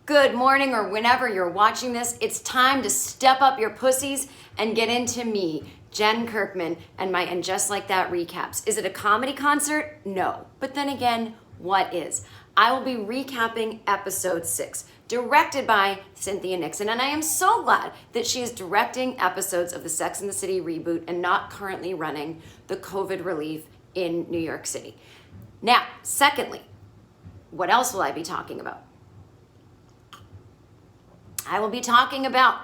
good morning, or whenever you're watching this. It's time to step up your pussies and get into me, Jen Kirkman, and my And Just Like That recaps. Is it a comedy concert? No. But then again, what is? I will be recapping episode 6, directed by Cynthia Nixon, and I am so glad that she is directing episodes of the Sex and the City reboot and not currently running the COVID relief in New York City. Now, secondly, what else will I be talking about? I will be talking about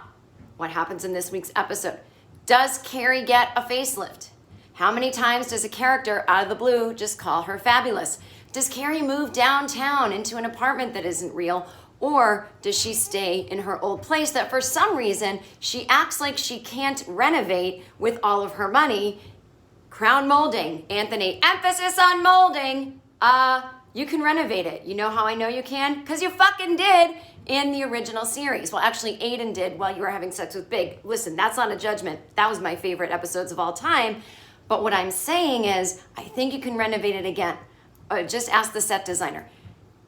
what happens in this week's episode. Does Carrie get a facelift? How many times does a character out of the blue just call her fabulous? Does Carrie move downtown into an apartment that isn't real? Or does she stay in her old place that for some reason she acts like she can't renovate with all of her money? Crown molding. Anthony, emphasis on molding. You can renovate it. You know how I know you can? Because you fucking did in the original series. Well, actually, Aiden did while you were having sex with Big. Listen, that's not a judgment. That was my favorite episodes of all time. But what I'm saying is, I think you can renovate it again. Just ask the set designer.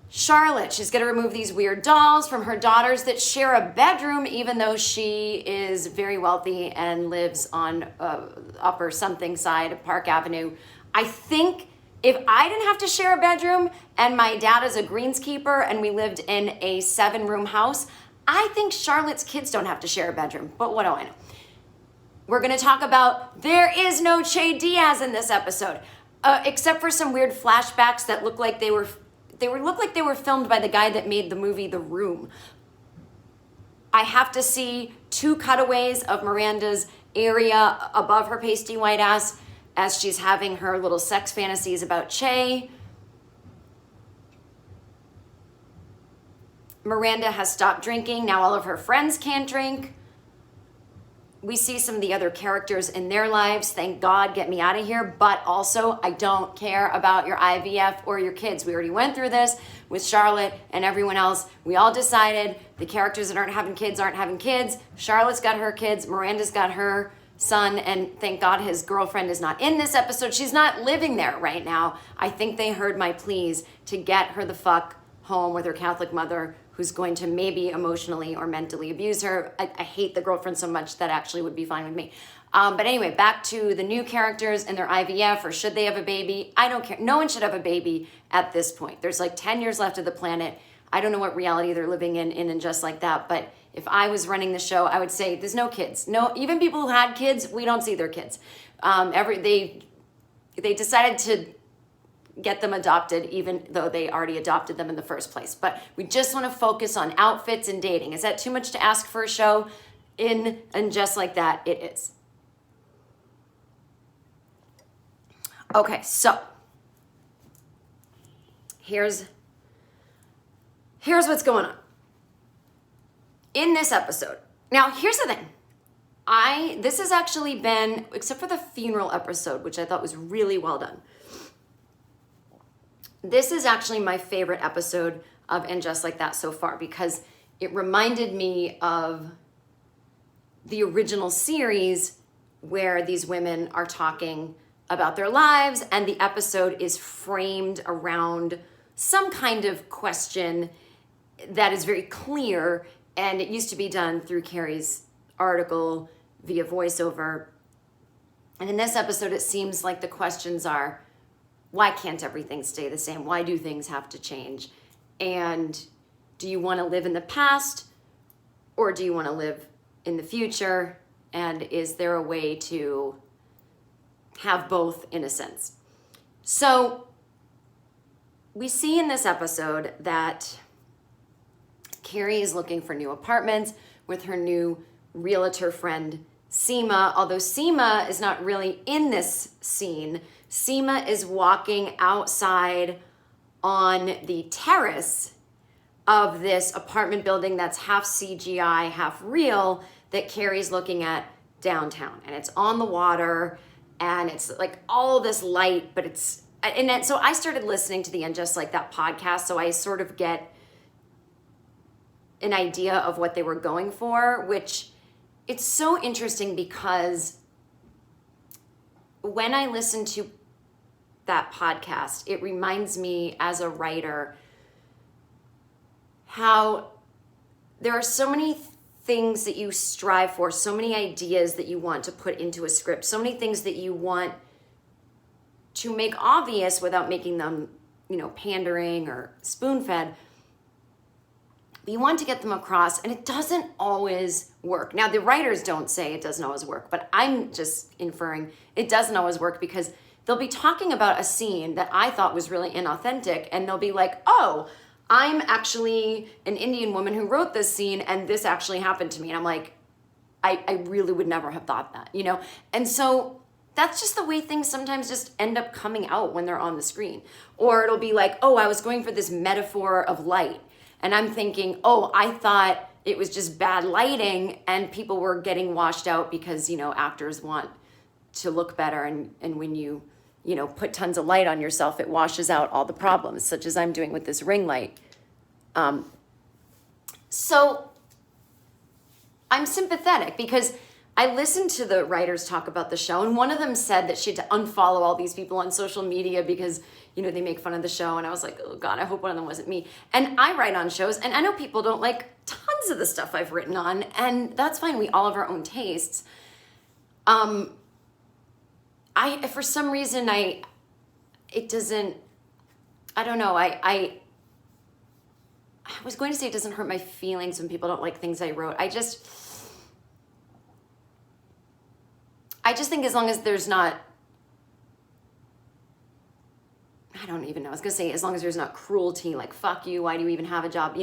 Charlotte, she's going to remove these weird dolls from her daughters that share a bedroom, even though she is very wealthy and lives on upper something side of Park Avenue. I think if I didn't have to share a bedroom and my dad is a greenskeeper and we lived in a 7-room house, I think Charlotte's kids don't have to share a bedroom. But what do I know? We're going to talk about there is no Che Diaz in this episode, except for some weird flashbacks that look like they were filmed by the guy that made the movie The Room. I have to see 2 cutaways of Miranda's area above her pasty white ass as she's having her little sex fantasies about Che. Miranda has stopped drinking. Now all of her friends can't drink. We see some of the other characters in their lives. Thank God, get me out of here. But also, I don't care about your IVF or your kids. We already went through this with Charlotte and everyone else. We all decided the characters that aren't having kids aren't having kids. Charlotte's got her kids. Miranda's got her son. And thank God his girlfriend is not in this episode. She's not living there right now. I think they heard my pleas to get her the fuck home with her Catholic mother, who's going to maybe emotionally or mentally abuse her. I hate the girlfriend so much that actually would be fine with me. But anyway, back to the new characters and their IVF, or should they have a baby? I don't care. No one should have a baby at this point. There's like 10 years left of the planet. I don't know what reality they're living in and just like that. But if I was running the show, I would say there's no kids. No, even people who had kids, we don't see their kids. They decided to get them adopted, even though they already adopted them in the first place. But we just want to focus on outfits and dating. Is that too much to ask for a show? And Just Like That, it is. Okay, so here's what's going on in this episode. Now, here's the thing. This has actually been, except for the funeral episode, which I thought was really well done, this is actually my favorite episode of And Just Like That so far, because it reminded me of the original series where these women are talking about their lives and the episode is framed around some kind of question that is very clear, and it used to be done through Carrie's article via voiceover. And in this episode, it seems like the questions are, why can't everything stay the same? Why do things have to change? And do you want to live in the past, or do you want to live in the future? And is there a way to have both in a sense? So we see in this episode that Carrie is looking for new apartments with her new realtor friend, Sema, although Sema is not really in this scene. Sema is walking outside on the terrace of this apartment building that's half CGI, half real, that Carrie's looking at downtown. And it's on the water, and it's like all this light, but it's, and then, so I started listening to the And Just Like That podcast, so I sort of get an idea of what they were going for, which it's so interesting because when I listen to that podcast, it reminds me as a writer how there are so many things that you strive for, so many ideas that you want to put into a script, so many things that you want to make obvious without making them, pandering or spoon-fed. But you want to get them across, and it doesn't always work. Now, the writers don't say it doesn't always work, but I'm just inferring it doesn't always work, because they'll be talking about a scene that I thought was really inauthentic, and they'll be like, oh, I'm actually an Indian woman who wrote this scene, and this actually happened to me. And I'm like, I really would never have thought that, And so that's just the way things sometimes just end up coming out when they're on the screen. Or it'll be like, oh, I was going for this metaphor of light, and I'm thinking, oh, I thought it was just bad lighting, and people were getting washed out because, actors want to look better. And when you put tons of light on yourself, it washes out all the problems, such as I'm doing with this ring light. So I'm sympathetic, because I listened to the writers talk about the show, and one of them said that she had to unfollow all these people on social media because, they make fun of the show. And I was like, oh God, I hope one of them wasn't me. And I write on shows, and I know people don't like tons of the stuff I've written on, and that's fine. We all have our own tastes. For some reason, I don't know. I was going to say it doesn't hurt my feelings when people don't like things I wrote. I just think as long as there's not, I don't even know. I was going to say, as long as there's not cruelty, like, fuck you, why do you even have a job,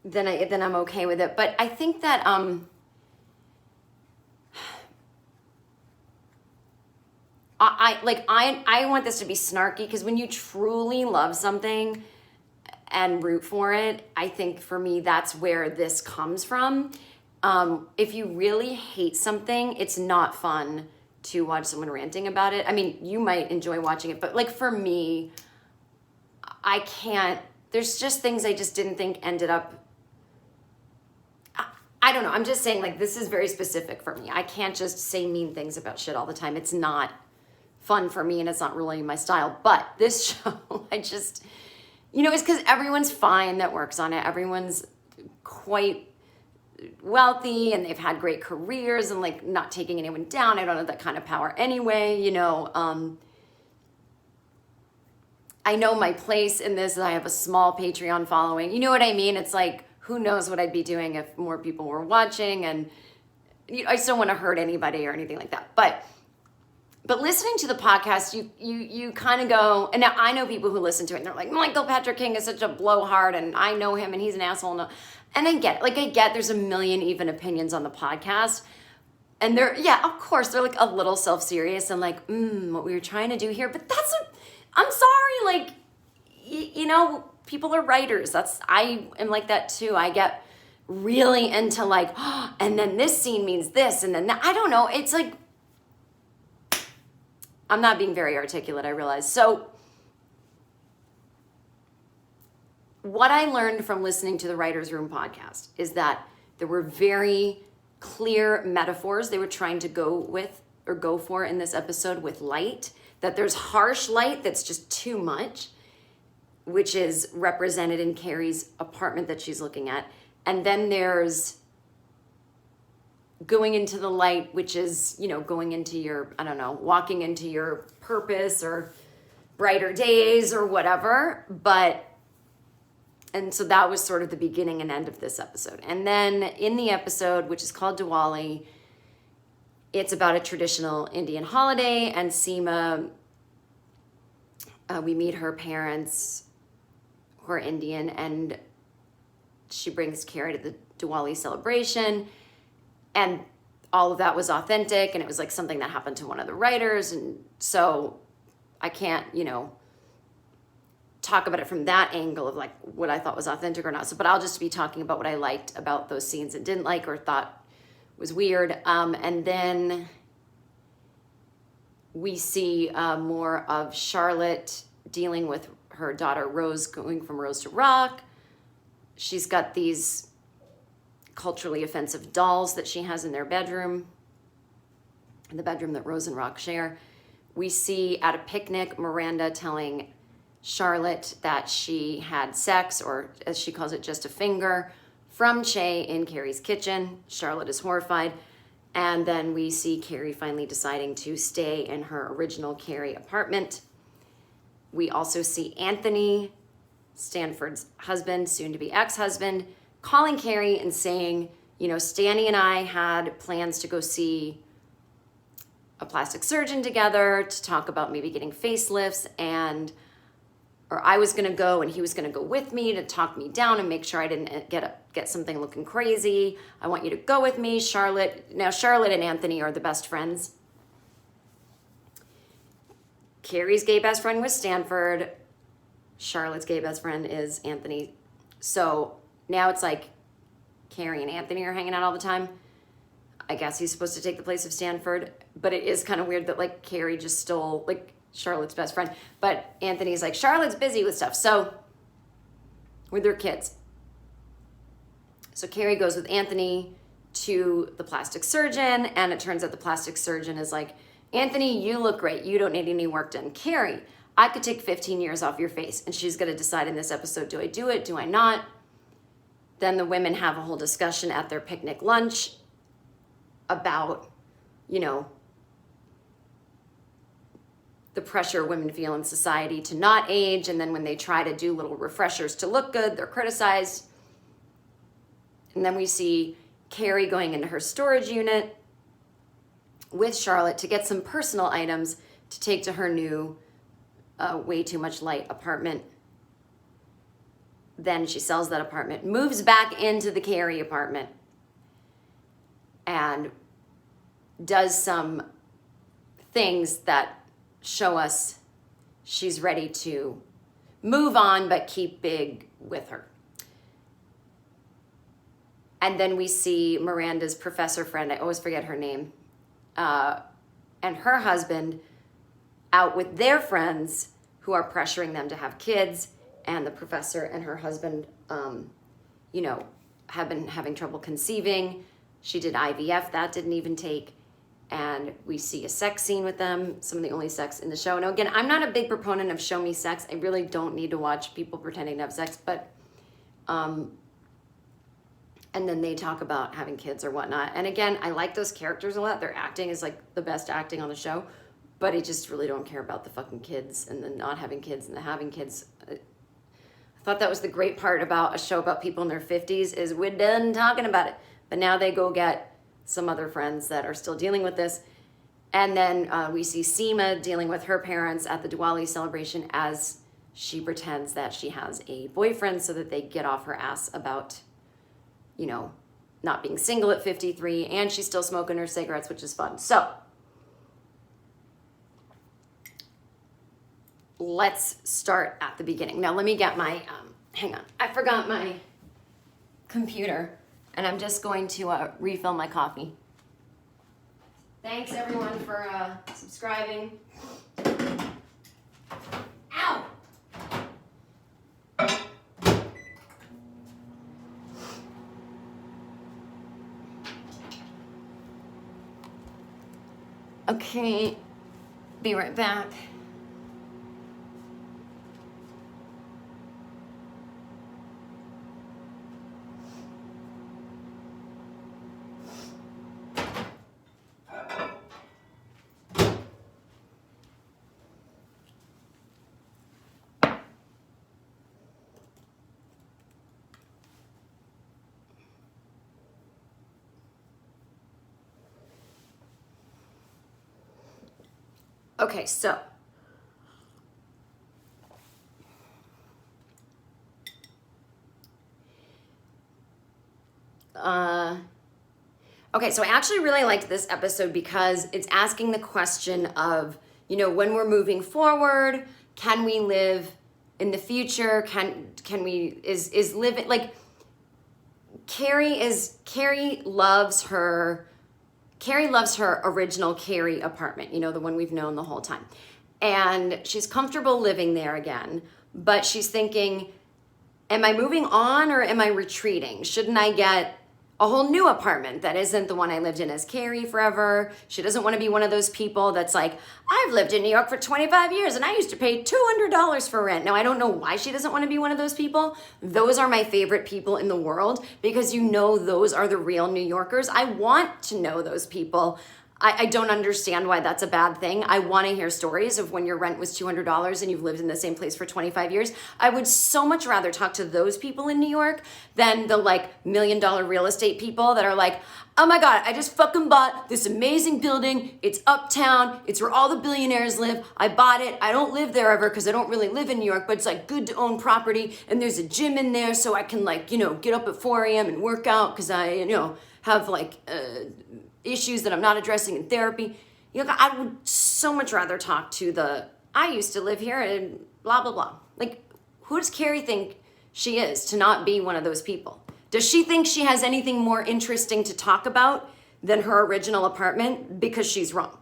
then I'm okay with it. But I think that, I want this to be snarky, because when you truly love something and root for it, I think for me, that's where this comes from. If you really hate something, it's not fun to watch someone ranting about it. I mean, you might enjoy watching it, but like for me, I can't, there's just things I just didn't think ended up, I don't know. I'm just saying, like, this is very specific for me. I can't just say mean things about shit all the time. It's not fun for me, and it's not really my style. But this show, I just, it's because everyone's fine that works on it. Everyone's quite wealthy, and they've had great careers, and like not taking anyone down. I don't have that kind of power anyway, I know my place in this is I have a small Patreon following. You know what I mean? It's like, who knows what I'd be doing if more people were watching, and I just don't want to hurt anybody or anything like that. But listening to the podcast, you kind of go, and now I know people who listen to it and they're like, Michael Patrick King is such a blowhard, and I know him and he's an asshole. And I get there's a million even opinions on the podcast. And they're like a little self-serious and like, what we were trying to do here. But I'm sorry, like, people are writers. I am like that too. I get really into like, and then this scene means this, and then that. I don't know. It's like, I'm not being very articulate, I realize. So what I learned from listening to the Writer's Room podcast is that there were very clear metaphors they were trying to go for in this episode with light, that there's harsh light that's just too much, which is represented in Carrie's apartment that she's looking at. And then there's going into the light, which is, going into your, walking into your purpose or brighter days or whatever. And so that was sort of the beginning and end of this episode. And then in the episode, which is called Diwali, it's about a traditional Indian holiday, and Sema, we meet her parents who are Indian, and she brings Carrie to the Diwali celebration. And all of that was authentic, and it was like something that happened to one of the writers. And so I can't, talk about it from that angle of like what I thought was authentic or not. So, but I'll just be talking about what I liked about those scenes and didn't like or thought was weird. And then we see more of Charlotte dealing with her daughter Rose, going from Rose to Rock. She's got these culturally offensive dolls that she has in their bedroom, in the bedroom that Rose and Rock share. We see at a picnic Miranda telling Charlotte that she had sex, or as she calls it, just a finger, from Che in Carrie's kitchen. Charlotte is horrified. And then we see Carrie finally deciding to stay in her original Carrie apartment. We also see Anthony, Stanford's husband, soon to be ex-husband, calling Carrie and saying, you know, Stanny and I had plans to go see a plastic surgeon together to talk about maybe getting facelifts, or I was gonna go and he was gonna go with me to talk me down and make sure I didn't get something looking crazy. I want you to go with me, Charlotte. Now Charlotte and Anthony are the best friends. Carrie's gay best friend was Stanford. Charlotte's gay best friend is Anthony. So now it's like Carrie and Anthony are hanging out all the time. I guess he's supposed to take the place of Stanford, but it is kind of weird that like Carrie just stole like Charlotte's best friend, but Anthony's like, Charlotte's busy with stuff, so with their kids. So Carrie goes with Anthony to the plastic surgeon, and it turns out the plastic surgeon is like, Anthony, you look great. You don't need any work done. Carrie, I could take 15 years off your face. And she's going to decide in this episode, do I do it? Do I not? Then the women have a whole discussion at their picnic lunch about, you know, the pressure women feel in society to not age. And then when they try to do little refreshers to look good, they're criticized. And then we see Carrie going into her storage unit with Charlotte to get some personal items to take to her new way too much light apartment. Then she sells that apartment, moves back into the Carrie apartment, and does some things that show us she's ready to move on but keep Big with her. And then we see Miranda's professor friend, I always forget her name, and her husband out with their friends who are pressuring them to have kids. And the professor and her husband, you know, have been having trouble conceiving. She did IVF, that didn't even take. And we see a sex scene with them, some of the only sex in the show. Now, again, I'm not a big proponent of show me sex. I really don't need to watch people pretending to have sex, but, and then they talk about having kids or whatnot. And again, I like those characters a lot. Their acting is like the best acting on the show, but I just really don't care about the fucking kids and the not having kids and the having kids. I thought that was the great part about a show about people in their 50s is we're done talking about it. But now they go get some other friends that are still dealing with this. And then we see Sema dealing with her parents at the Diwali celebration as she pretends that she has a boyfriend so that they get off her ass about, you know, not being single at 53, and she's still smoking her cigarettes, which is fun. So let's start at the beginning. Now let me get my, hang on. I forgot my computer, and I'm just going to refill my coffee. Thanks everyone for subscribing. Ow! Okay, be right back. Okay, so okay, so I actually really liked this episode because it's asking the question of, you know, when we're moving forward, can we live in the future? Can we is living like Carrie loves her original Carrie apartment, you know, the one we've known the whole time. And she's comfortable living there again, but she's thinking, am I moving on or am I retreating? Shouldn't I get a whole new apartment that isn't the one I lived in as Carrie forever. She doesn't want to be one of those people that's like, I've lived in New York for 25 years and I used to pay $200 for rent. Now, I don't know why she doesn't want to be one of those people. Those are my favorite people in the world because those are the real New Yorkers. I want to know those people. I don't understand why that's a bad thing. I want to hear stories of when your rent was $200 and you've lived in the same place for 25 years. I would so much rather talk to those people in New York than the like $1 million real estate people that are like, oh my God, I just fucking bought this amazing building. It's uptown. It's where all the billionaires live. I bought it. I don't live there ever because I don't really live in New York, but it's like good to own property. And there's a gym in there so I can like, get up at 4 a.m. and work out because I, have like, issues that I'm not addressing in therapy. I would so much rather talk to I used to live here and blah, blah, blah. Like, who does Carrie think she is to not be one of those people? Does she think she has anything more interesting to talk about than her original apartment? Because she's wrong.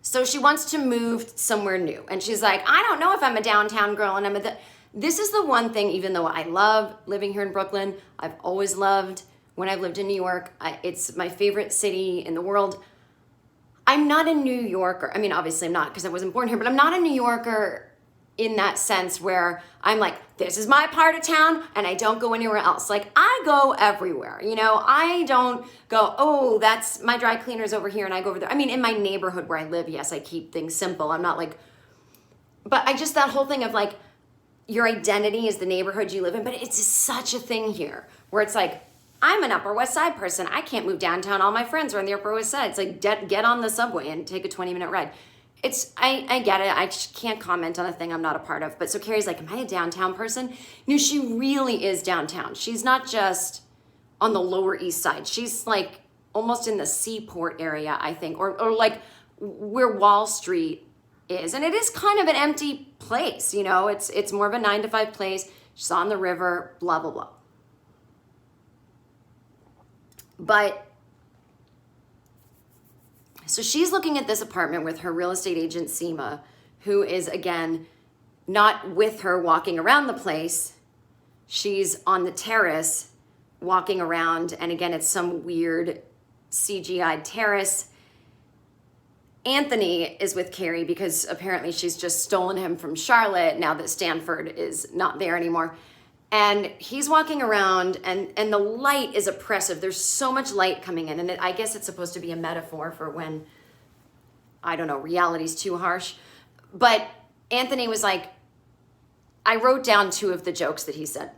So she wants to move somewhere new. And she's like, I don't know if I'm a downtown girl and this is the one thing, even though I love living here in Brooklyn, I've always loved when I've lived in New York. It's my favorite city in the world. I'm not a New Yorker. I mean, obviously I'm not because I wasn't born here, but I'm not a New Yorker in that sense where I'm like, this is my part of town and I don't go anywhere else. Like I go everywhere, I don't go, oh, that's my dry cleaner's over here and I go over there. I mean, in my neighborhood where I live, yes, I keep things simple. I'm not like, but that whole thing of like, your identity is the neighborhood you live in, but it's such a thing here where it's like, I'm an Upper West Side person. I can't move downtown. All my friends are on the Upper West Side. It's like, get on the subway and take a 20-minute ride. I get it. I can't comment on a thing I'm not a part of. But so Carrie's like, am I a downtown person? No, she really is downtown. She's not just on the Lower East Side. She's like almost in the Seaport area, I think, or like where Wall Street is. And it is kind of an empty place, it's more of a 9-to-5 place. She's on the river, blah, blah, blah. But so she's looking at this apartment with her real estate agent, Sema, who is, again, not with her walking around the place. She's on the terrace walking around. And again, it's some weird CGI terrace. Anthony is with Carrie because apparently she's just stolen him from Charlotte now that Stanford is not there anymore. And he's walking around and the light is oppressive. There's so much light coming in. And I guess it's supposed to be a metaphor for when, I don't know, reality's too harsh. But Anthony was like, I wrote down 2 of the jokes that he said.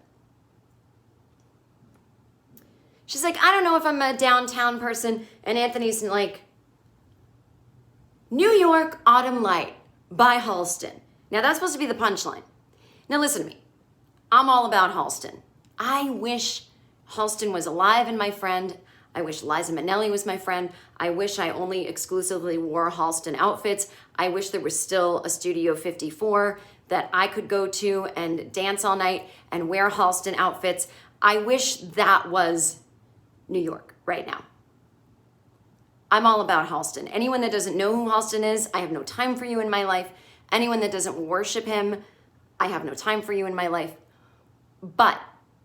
She's like, I don't know if I'm a downtown person. And Anthony's like, New York Autumn Light by Halston. Now that's supposed to be the punchline. Now listen to me. I'm all about Halston. I wish Halston was alive and my friend. I wish Liza Minnelli was my friend. I wish I only exclusively wore Halston outfits. I wish there was still a Studio 54 that I could go to and dance all night and wear Halston outfits. I wish that was New York right now. I'm all about Halston. Anyone that doesn't know who Halston is, I have no time for you in my life. Anyone that doesn't worship him, I have no time for you in my life. But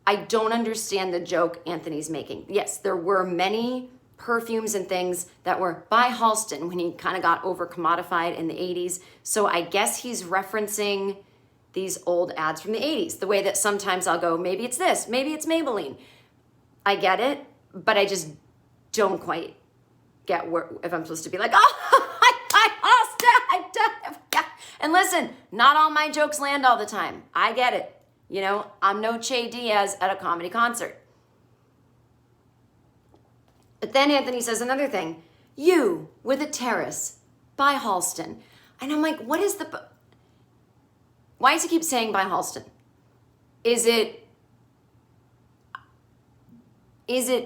I don't understand the joke Anthony's making. Yes, there were many perfumes and things that were by Halston when he kind of got over commodified in the 80s. So I guess he's referencing these old ads from the 80s. The way that sometimes I'll go, maybe it's this, maybe it's Maybelline. I get it, but I just don't quite get where, if I'm supposed to be like, oh, Halston. And listen, not all my jokes land all the time. I get it. I'm no Che Diaz at a comedy concert. But then Anthony says another thing. You with a terrace by Halston. And I'm like, what is why does he keep saying by Halston? Is it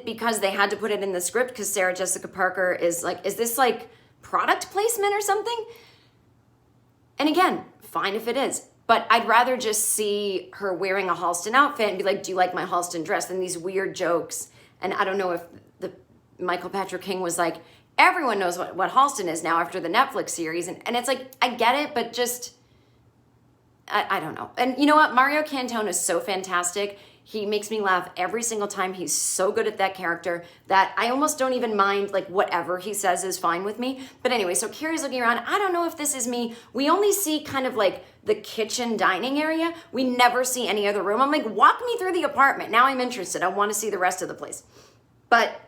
because they had to put it in the script because Sarah Jessica Parker is like, is this like product placement or something? And again, fine if it is. But I'd rather just see her wearing a Halston outfit and be like, do you like my Halston dress? And these weird jokes. And I don't know if Michael Patrick King was like, everyone knows what Halston is now after the Netflix series. And it's like, I get it, but just, I don't know. And you know what? Mario Cantone is so fantastic. He makes me laugh every single time. He's so good at that character that I almost don't even mind, like, whatever he says is fine with me. But anyway, so Carrie's looking around. I don't know if this is me. We only see kind of like the kitchen dining area. We never see any other room. I'm like, walk me through the apartment. Now I'm interested. I want to see the rest of the place. But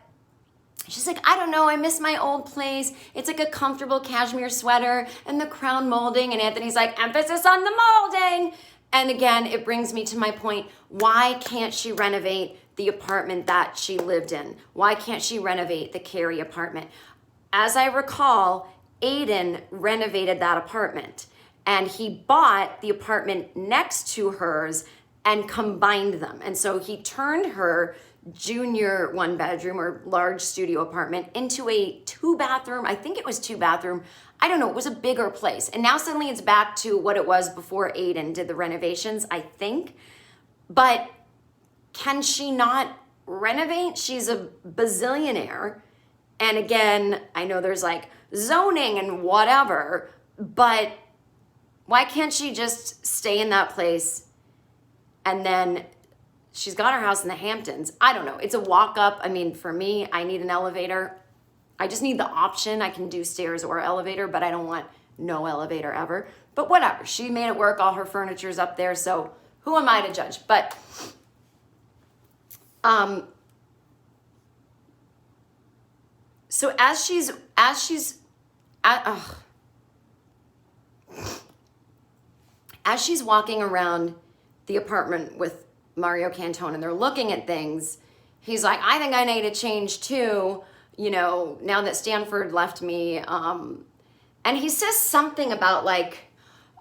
she's like, I don't know, I miss my old place. It's like a comfortable cashmere sweater and the crown molding. And Anthony's like, emphasis on the molding. And again, it brings me to my point. Why can't she renovate the apartment that she lived in? Why can't she renovate the Carrie apartment? As I recall, Aiden renovated that apartment and he bought the apartment next to hers and combined them. And so he turned her junior 1-bedroom or large studio apartment into a 2-bathroom. I think it was 2-bathroom. I don't know. It was a bigger place. And now suddenly it's back to what it was before Aiden did the renovations, I think. But can she not renovate? She's a bazillionaire. And again, I know there's like zoning and whatever, but why can't she just stay in that place? And then she's got her house in the Hamptons. I don't know. It's a walk up. I mean, for me, I need an elevator. I just need the option. I can do stairs or elevator, but I don't want no elevator ever. But whatever. She made it work. All her furniture's up there. So who am I to judge? But so as she's walking around the apartment with Mario Cantone and they're looking at things, he's like, I think I need to change too, you know, now that Stanford left me. And he says something about like,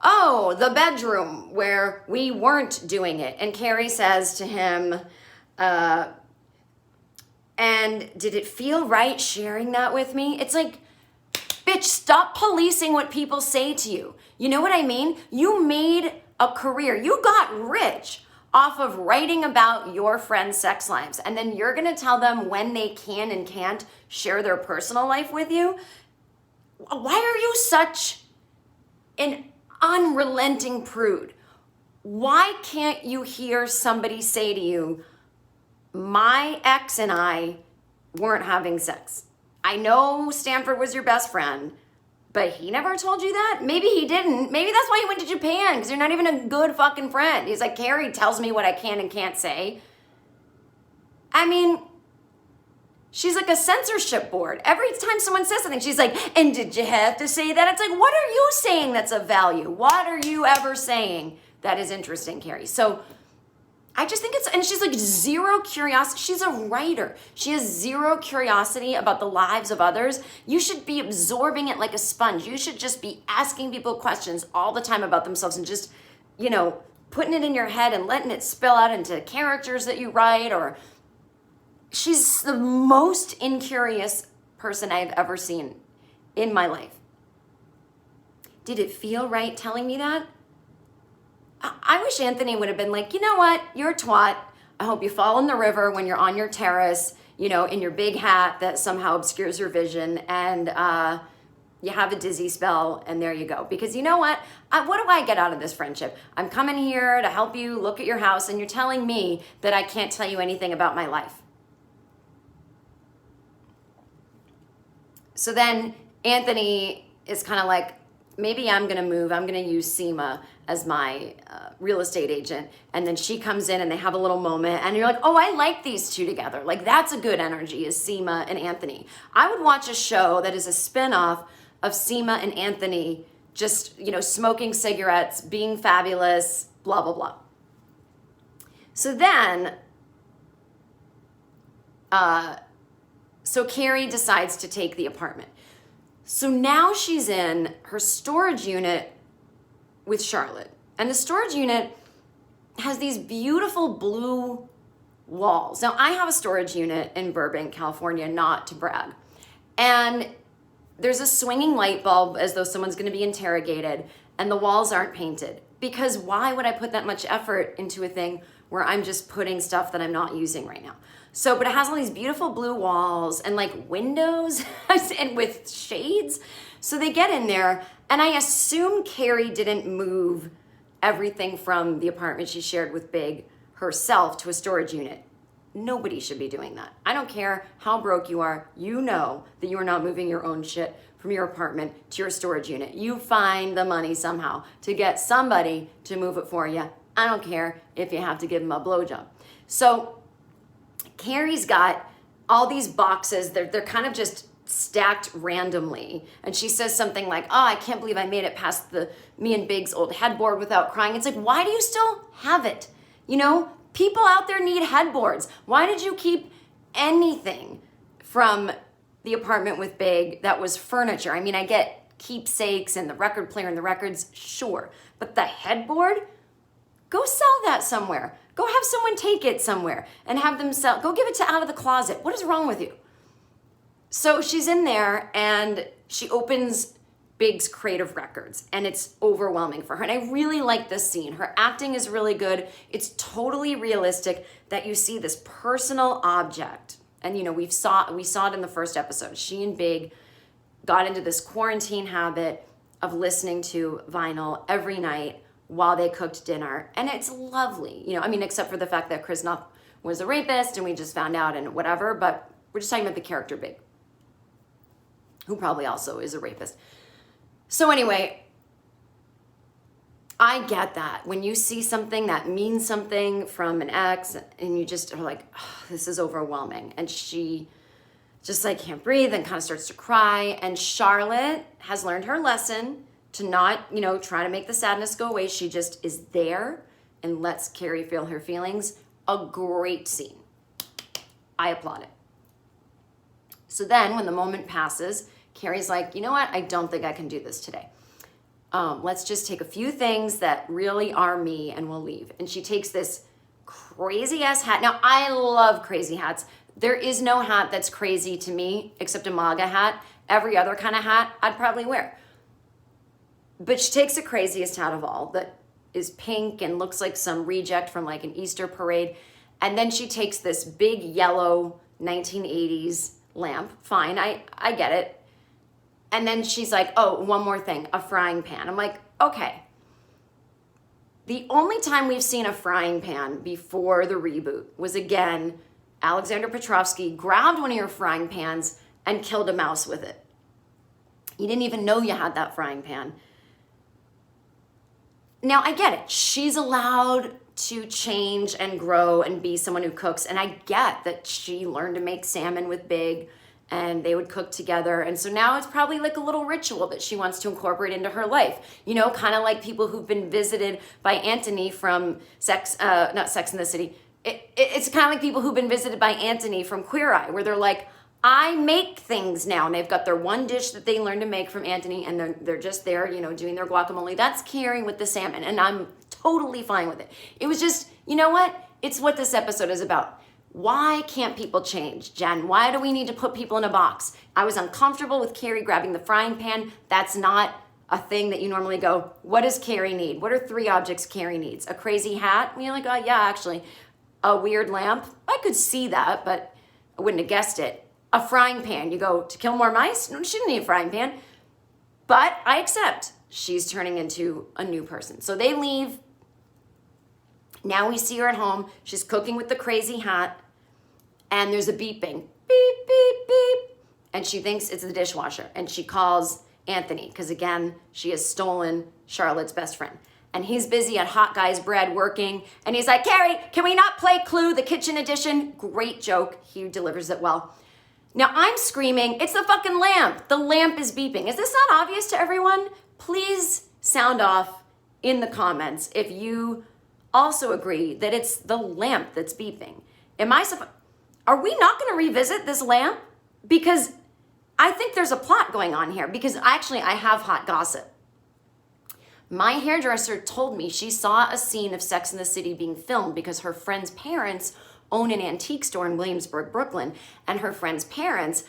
oh, the bedroom where we weren't doing it. And Carrie says to him, and did it feel right sharing that with me? It's like, bitch, stop policing what people say to you. You know what I mean? You made a career. You got rich off of writing about your friends' sex lives. And then you're going to tell them when they can and can't share their personal life with you? Why are you such an unrelenting prude? Why can't you hear somebody say to you, my ex and I weren't having sex? I know Stanford was your best friend, but he never told you that? Maybe he didn't. Maybe that's why he went to Japan, because you're not even a good fucking friend. He's like, Carrie tells me what I can and can't say. I mean, she's like a censorship board. Every time someone says something, she's like, and did you have to say that? It's like, what are you saying that's of value? What are you ever saying that is interesting, Carrie? So I just think and she's like zero curiosity. She's a writer. She has zero curiosity about the lives of others. You should be absorbing it like a sponge. You should just be asking people questions all the time about themselves and just, you know, putting it in your head and letting it spill out into characters that you write. Or she's the most incurious person I've ever seen in my life. Did it feel right telling me that? I wish Anthony would have been like, you know what? You're a twat. I hope you fall in the river when you're on your terrace, you know, in your big hat that somehow obscures your vision, and you have a dizzy spell, and there you go. Because you know what? What do I get out of this friendship? I'm coming here to help you look at your house, and you're telling me that I can't tell you anything about my life. So then Anthony is kind of like, maybe I'm going to move. I'm going to use Sema as my real estate agent. And then she comes in and they have a little moment and you're like, oh, I like these two together. Like, that's a good energy, is Sema and Anthony. I would watch a show that is a spinoff of Sema and Anthony just, you know, smoking cigarettes, being fabulous, blah, blah, blah. So then, so Carrie decides to take the apartment. So now she's in her storage unit with Charlotte. And the storage unit has these beautiful blue walls. Now, I have a storage unit in Burbank, California, not to brag. And there's a swinging light bulb as though someone's going to be interrogated, and the walls aren't painted. Because why would I put that much effort into a thing where I'm just putting stuff that I'm not using right now? So, but it has all these beautiful blue walls and like windows and with shades. So they get in there, and I assume Carrie didn't move everything from the apartment she shared with Big, herself to a storage unit. Nobody should be doing that. I don't care how broke you are. You know that you are not moving your own shit from your apartment to your storage unit. You find the money somehow to get somebody to move it for you. I don't care if you have to give them a blowjob. So Carrie's got all these boxes. They're kind of just stacked randomly. And she says something like, oh, I can't believe I made it past me and Big's old headboard without crying. It's like, why do you still have it? You know, people out there need headboards. Why did you keep anything from the apartment with Big that was furniture? I mean, I get keepsakes and the record player and the records, sure. But the headboard? Go sell that somewhere. Go have someone take it somewhere and have them sell. Go give it to Out of the Closet. What is wrong with you? So she's in there and she opens Big's crate of records and it's overwhelming for her. And I really like this scene. Her acting is really good. It's totally realistic that you see this personal object. And you know, we saw it in the first episode. She and Big got into this quarantine habit of listening to vinyl every night while they cooked dinner. And it's lovely. You know, I mean, except for the fact that Krznov was a rapist and we just found out and whatever, but we're just talking about the character Big, who probably also is a rapist. So anyway, I get that. When you see something that means something from an ex and you just are like, oh, this is overwhelming. And she just like can't breathe and kind of starts to cry. And Charlotte has learned her lesson to not, you know, try to make the sadness go away. She just is there and lets Carrie feel her feelings. A great scene. I applaud it. So then when the moment passes, Carrie's like, you know what? I don't think I can do this today. Let's just take a few things that really are me and we'll leave. And she takes this crazy ass hat. Now, I love crazy hats. There is no hat that's crazy to me except a MAGA hat. Every other kind of hat I'd probably wear. But she takes the craziest hat of all that is pink and looks like some reject from like an Easter parade. And then she takes this big yellow 1980s lamp. Fine, I get it. And then she's like, oh, one more thing, a frying pan. I'm like, okay. The only time we've seen a frying pan before the reboot was, again, Alexander Petrovsky grabbed one of your frying pans and killed a mouse with it. You didn't even know you had that frying pan. Now, I get it. She's allowed to change and grow and be someone who cooks. And I get that she learned to make salmon with Big and they would cook together. And so now it's probably like a little ritual that she wants to incorporate into her life. You know, kind of like people who've been visited by Anthony from not Sex and the City. It's kind of like people who've been visited by Anthony from Queer Eye, where they're like, I make things now. And they've got their one dish that they learned to make from Anthony and they're just there, you know, doing their guacamole. That's Carrie with the salmon. And I'm totally fine with it. It was just, you know what? It's what this episode is about. Why can't people change, Jen? Why do we need to put people in a box? I was uncomfortable with Carrie grabbing the frying pan. That's not a thing that you normally go, what does Carrie need? What are 3 objects Carrie needs? A crazy hat? And you're like, oh yeah, actually. A weird lamp? I could see that, but I wouldn't have guessed it. A frying pan. You go, to kill more mice? No, she didn't need a frying pan. But I accept. She's turning into a new person. So they leave. Now we see her at home. She's cooking with the crazy hat. And there's a beeping. Beep, beep, beep. And she thinks it's the dishwasher. And she calls Anthony. Because again, she has stolen Charlotte's best friend. And he's busy at Hot Guy's Bread working. And he's like, Carrie, can we not play Clue, the kitchen edition? Great joke. He delivers it well. Now I'm screaming, it's the fucking lamp. The lamp is beeping. Is this not obvious to everyone? Please sound off in the comments if you also agree that it's the lamp that's beeping. Are we not going to revisit this lamp? Because I think there's a plot going on here. Because actually I have hot gossip. My hairdresser told me she saw a scene of Sex and the City being filmed because her friend's parents own an antique store in Williamsburg, Brooklyn, and her friend's parents,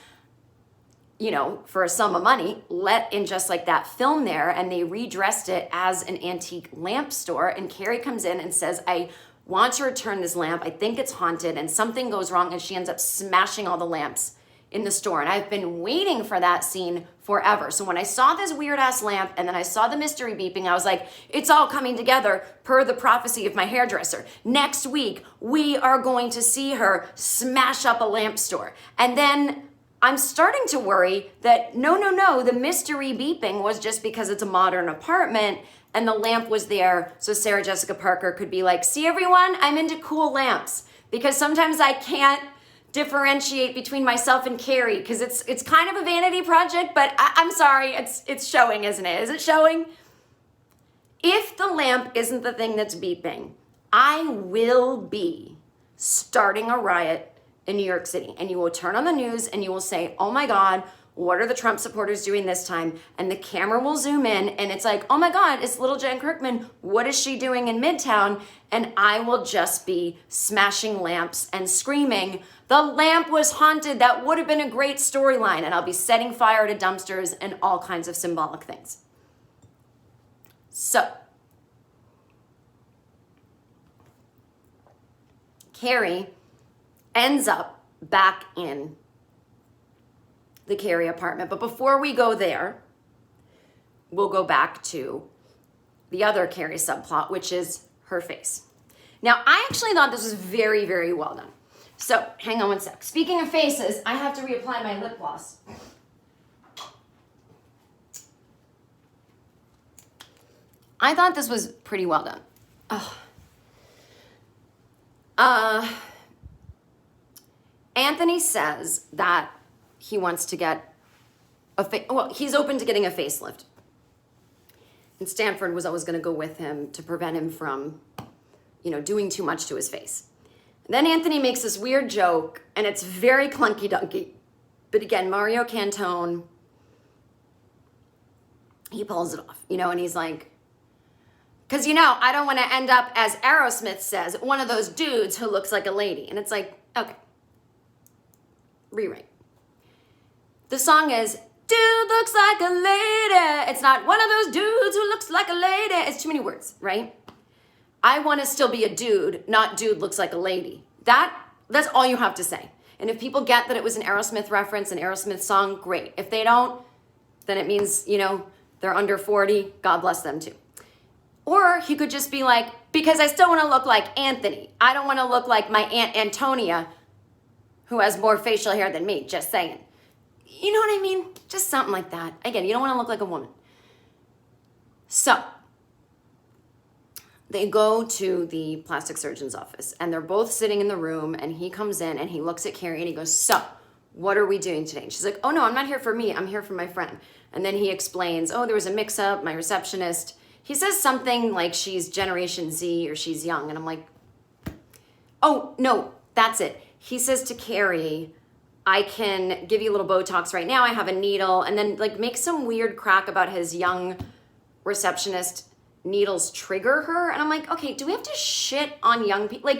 you know, for a sum of money, let in just like that film there, and they redressed it as an antique lamp store. And Carrie comes in and says, I want to return this lamp. I think it's haunted, and something goes wrong, and she ends up smashing all the lamps in the store. And I've been waiting for that scene forever. So when I saw this weird ass lamp and then I saw the mystery beeping, I was like, it's all coming together per the prophecy of my hairdresser. Next week, we are going to see her smash up a lamp store. And then I'm starting to worry that no, the mystery beeping was just because it's a modern apartment and the lamp was there so Sarah Jessica Parker could be like, see everyone, I'm into cool lamps. Because sometimes I can't differentiate between myself and Carrie because it's kind of a vanity project, but I'm sorry, it's showing, isn't it? Is it showing? If the lamp isn't the thing that's beeping, I will be starting a riot in New York City. And you will turn on the news and you will say, oh my God, what are the Trump supporters doing this time? And the camera will zoom in and it's like, oh my God, it's little Jen Kirkman. What is she doing in Midtown? And I will just be smashing lamps and screaming, the lamp was haunted. That would have been a great storyline. And I'll be setting fire to dumpsters and all kinds of symbolic things. So, Carrie ends up back in the Carrie apartment. But before we go there, we'll go back to the other Carrie subplot, which is her face. Now, I actually thought this was very, very well done. So, hang on one sec. Speaking of faces, I have to reapply my lip gloss. I thought this was pretty well done. Anthony says that he wants to get he's open to getting a facelift. And Stanford was always going to go with him to prevent him from, doing too much to his face. And then Anthony makes this weird joke, and it's very clunky-dunky. But again, Mario Cantone, he pulls it off, and he's like, because, I don't want to end up, as Aerosmith says, one of those dudes who looks like a lady. And it's like, okay, rewrite. The song is, dude looks like a lady. It's not one of those dudes who looks like a lady. It's too many words, right? I want to still be a dude, not dude looks like a lady. That's all you have to say. And if people get that it was an Aerosmith reference, an Aerosmith song, great. If they don't, then it means, they're under 40. God bless them too. Or he could just be like, because I still want to look like Anthony. I don't want to look like my Aunt Antonia, who has more facial hair than me, just saying. You know what I mean? Just something like that. Again, you don't want to look like a woman. So, they go to the plastic surgeon's office and they're both sitting in the room and he comes in and he looks at Carrie and he goes, so, what are we doing today? And she's like, oh no, I'm not here for me. I'm here for my friend. And then he explains, oh, there was a mix-up, my receptionist. He says something like she's Generation Z or she's young. And I'm like, oh, no, that's it. He says to Carrie, I can give you a little Botox right now. I have a needle. And then make some weird crack about his young receptionist. Needles trigger her. And I'm like, okay, do we have to shit on young people?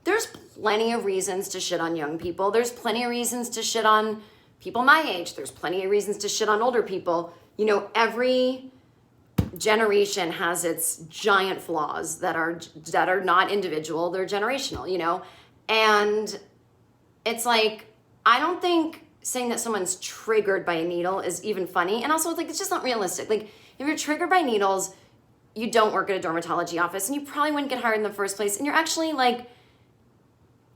There's plenty of reasons to shit on young people. There's plenty of reasons to shit on people my age. There's plenty of reasons to shit on older people. Every generation has its giant flaws that are not individual. They're generational, And it's like, I don't think saying that someone's triggered by a needle is even funny. And also, it's just not realistic. If you're triggered by needles, you don't work at a dermatology office and you probably wouldn't get hired in the first place. And you're actually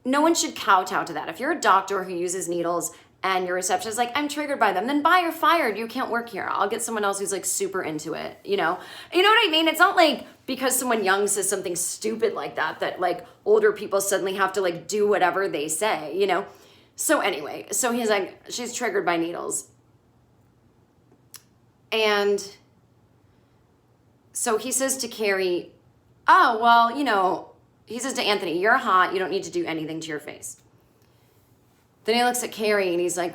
no one should kowtow to that. If you're a doctor who uses needles and your receptionist is like, I'm triggered by them, then bye, you're fired. You can't work here. I'll get someone else who's super into it, You know what I mean? It's not because someone young says something stupid like that older people suddenly have to do whatever they say, So anyway, so he's like, she's triggered by needles. And so he says to Carrie, oh, well, he says to Anthony, you're hot. You don't need to do anything to your face. Then he looks at Carrie and he's like,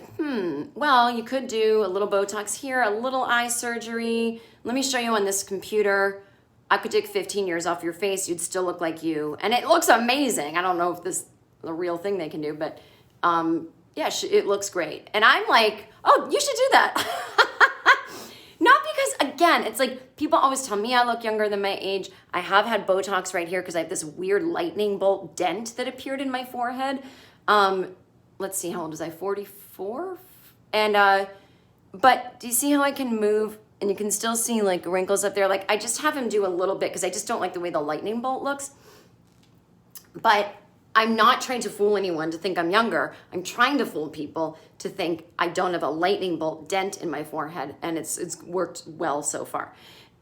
well, you could do a little Botox here, a little eye surgery. Let me show you on this computer. I could take 15 years off your face. You'd still look like you. And it looks amazing. I don't know if this is a real thing they can do, but yeah, it looks great. And I'm like, oh, you should do that. Not because, again, it's people always tell me I look younger than my age. I have had Botox right here because I have this weird lightning bolt dent that appeared in my forehead. let's see, how old was I? 44? And, but do you see how I can move and you can still see like wrinkles up there? Like I just have him do a little bit because I just don't like the way the lightning bolt looks. But I'm not trying to fool anyone to think I'm younger. I'm trying to fool people to think I don't have a lightning bolt dent in my forehead, and it's worked well so far.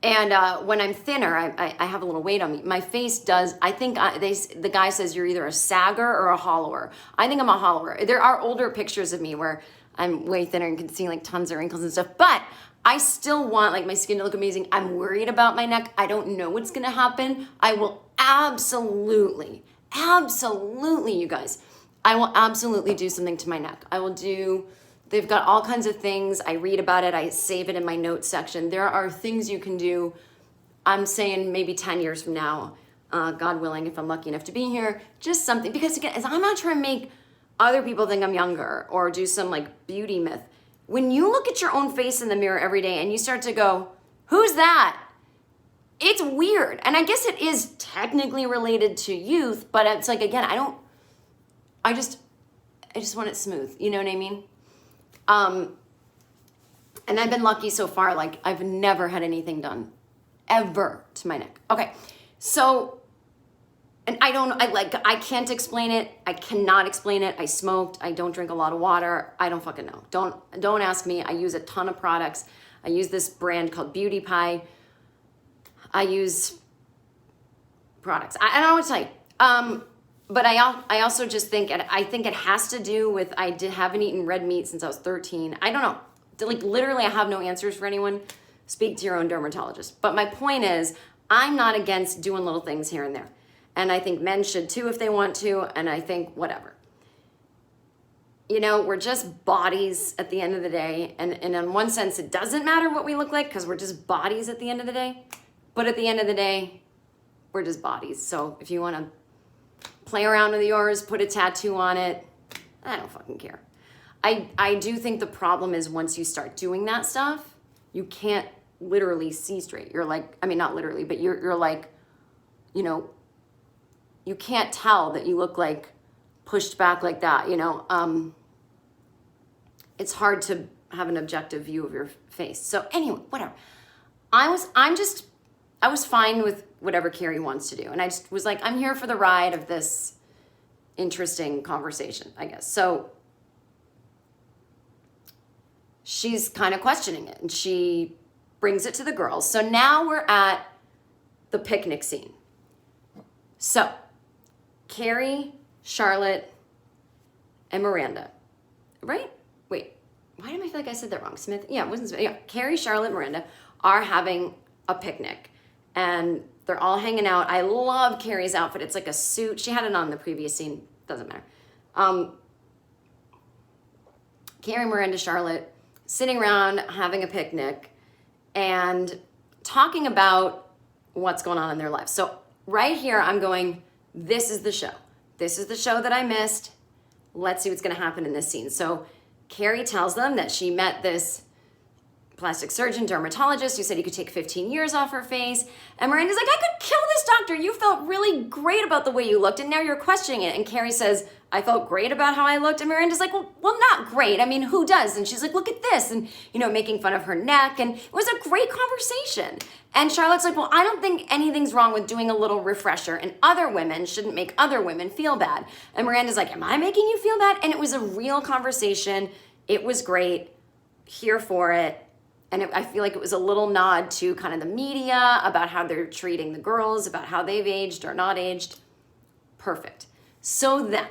And when I'm thinner, I have a little weight on me. My face does, I think the guy says you're either a sagger or a hollower. I think I'm a hollower. There are older pictures of me where I'm way thinner and can see like tons of wrinkles and stuff, but I still want like my skin to look amazing. I'm worried about my neck. I don't know what's gonna happen. I will absolutely, you guys, I will absolutely do something to my neck. They've got all kinds of things. I read about it. I save it in my notes section. There are things you can do. I'm saying maybe 10 years from now, God willing, if I'm lucky enough to be here, just something. Because again, I'm not trying to make other people think I'm younger or do some like beauty myth. When you look at your own face in the mirror every day and you start to go, who's that? It's weird. And I guess it is technically related to youth, but it's like, again, I just want it smooth. You know what I mean? And I've been lucky so far. Like I've never had anything done ever to my neck. Okay. So, and I can't explain it. I cannot explain it. I smoked. I don't drink a lot of water. I don't fucking know. Don't ask me. I use a ton of products. I use this brand called Beauty Pie. I use products. I don't know what to tell you. But I also just think, and I think it has to do with, haven't eaten red meat since I was 13. I don't know. Like literally I have no answers for anyone. Speak to your own dermatologist. But my point is, I'm not against doing little things here and there. And I think men should too if they want to. And I think whatever. You know, we're just bodies at the end of the day. And in one sense, it doesn't matter what we look like because we're just bodies at the end of the day. But at the end of the day, we're just bodies. So if you want to play around with yours, put a tattoo on it, I don't fucking care. I do think the problem is once you start doing that stuff, you can't literally see straight. You're like, I mean, not literally, but you're like, you know, you can't tell that you look like pushed back like that, you know. It's hard to have an objective view of your face. So anyway, whatever. I was fine with whatever Carrie wants to do. And I just was like, I'm here for the ride of this interesting conversation, I guess. So she's kind of questioning it and she brings it to the girls. So now we're at the picnic scene. So Carrie, Charlotte, and Miranda, right? Wait, why do I feel like I said that wrong? Smith? Yeah, it wasn't Smith. Yeah, Carrie, Charlotte, Miranda are having a picnic. And they're all hanging out. I love Carrie's outfit. It's like a suit. She had it on in the previous scene. Doesn't matter. Carrie, Miranda, Charlotte, sitting around having a picnic and talking about what's going on in their lives. So right here, I'm going, this is the show. This is the show that I missed. Let's see what's going to happen in this scene. So Carrie tells them that she met this plastic surgeon, dermatologist, who said he could take 15 years off her face. And Miranda's like, I could kill this doctor. You felt really great about the way you looked, and now you're questioning it. And Carrie says, I felt great about how I looked. And Miranda's like, well, not great. I mean, who does? And she's like, look at this. And, you know, making fun of her neck. And it was a great conversation. And Charlotte's like, well, I don't think anything's wrong with doing a little refresher. And other women shouldn't make other women feel bad. And Miranda's like, am I making you feel bad? And it was a real conversation. It was great. Here for it. And I feel like it was a little nod to kind of the media about how they're treating the girls, about how they've aged or not aged. Perfect. So then,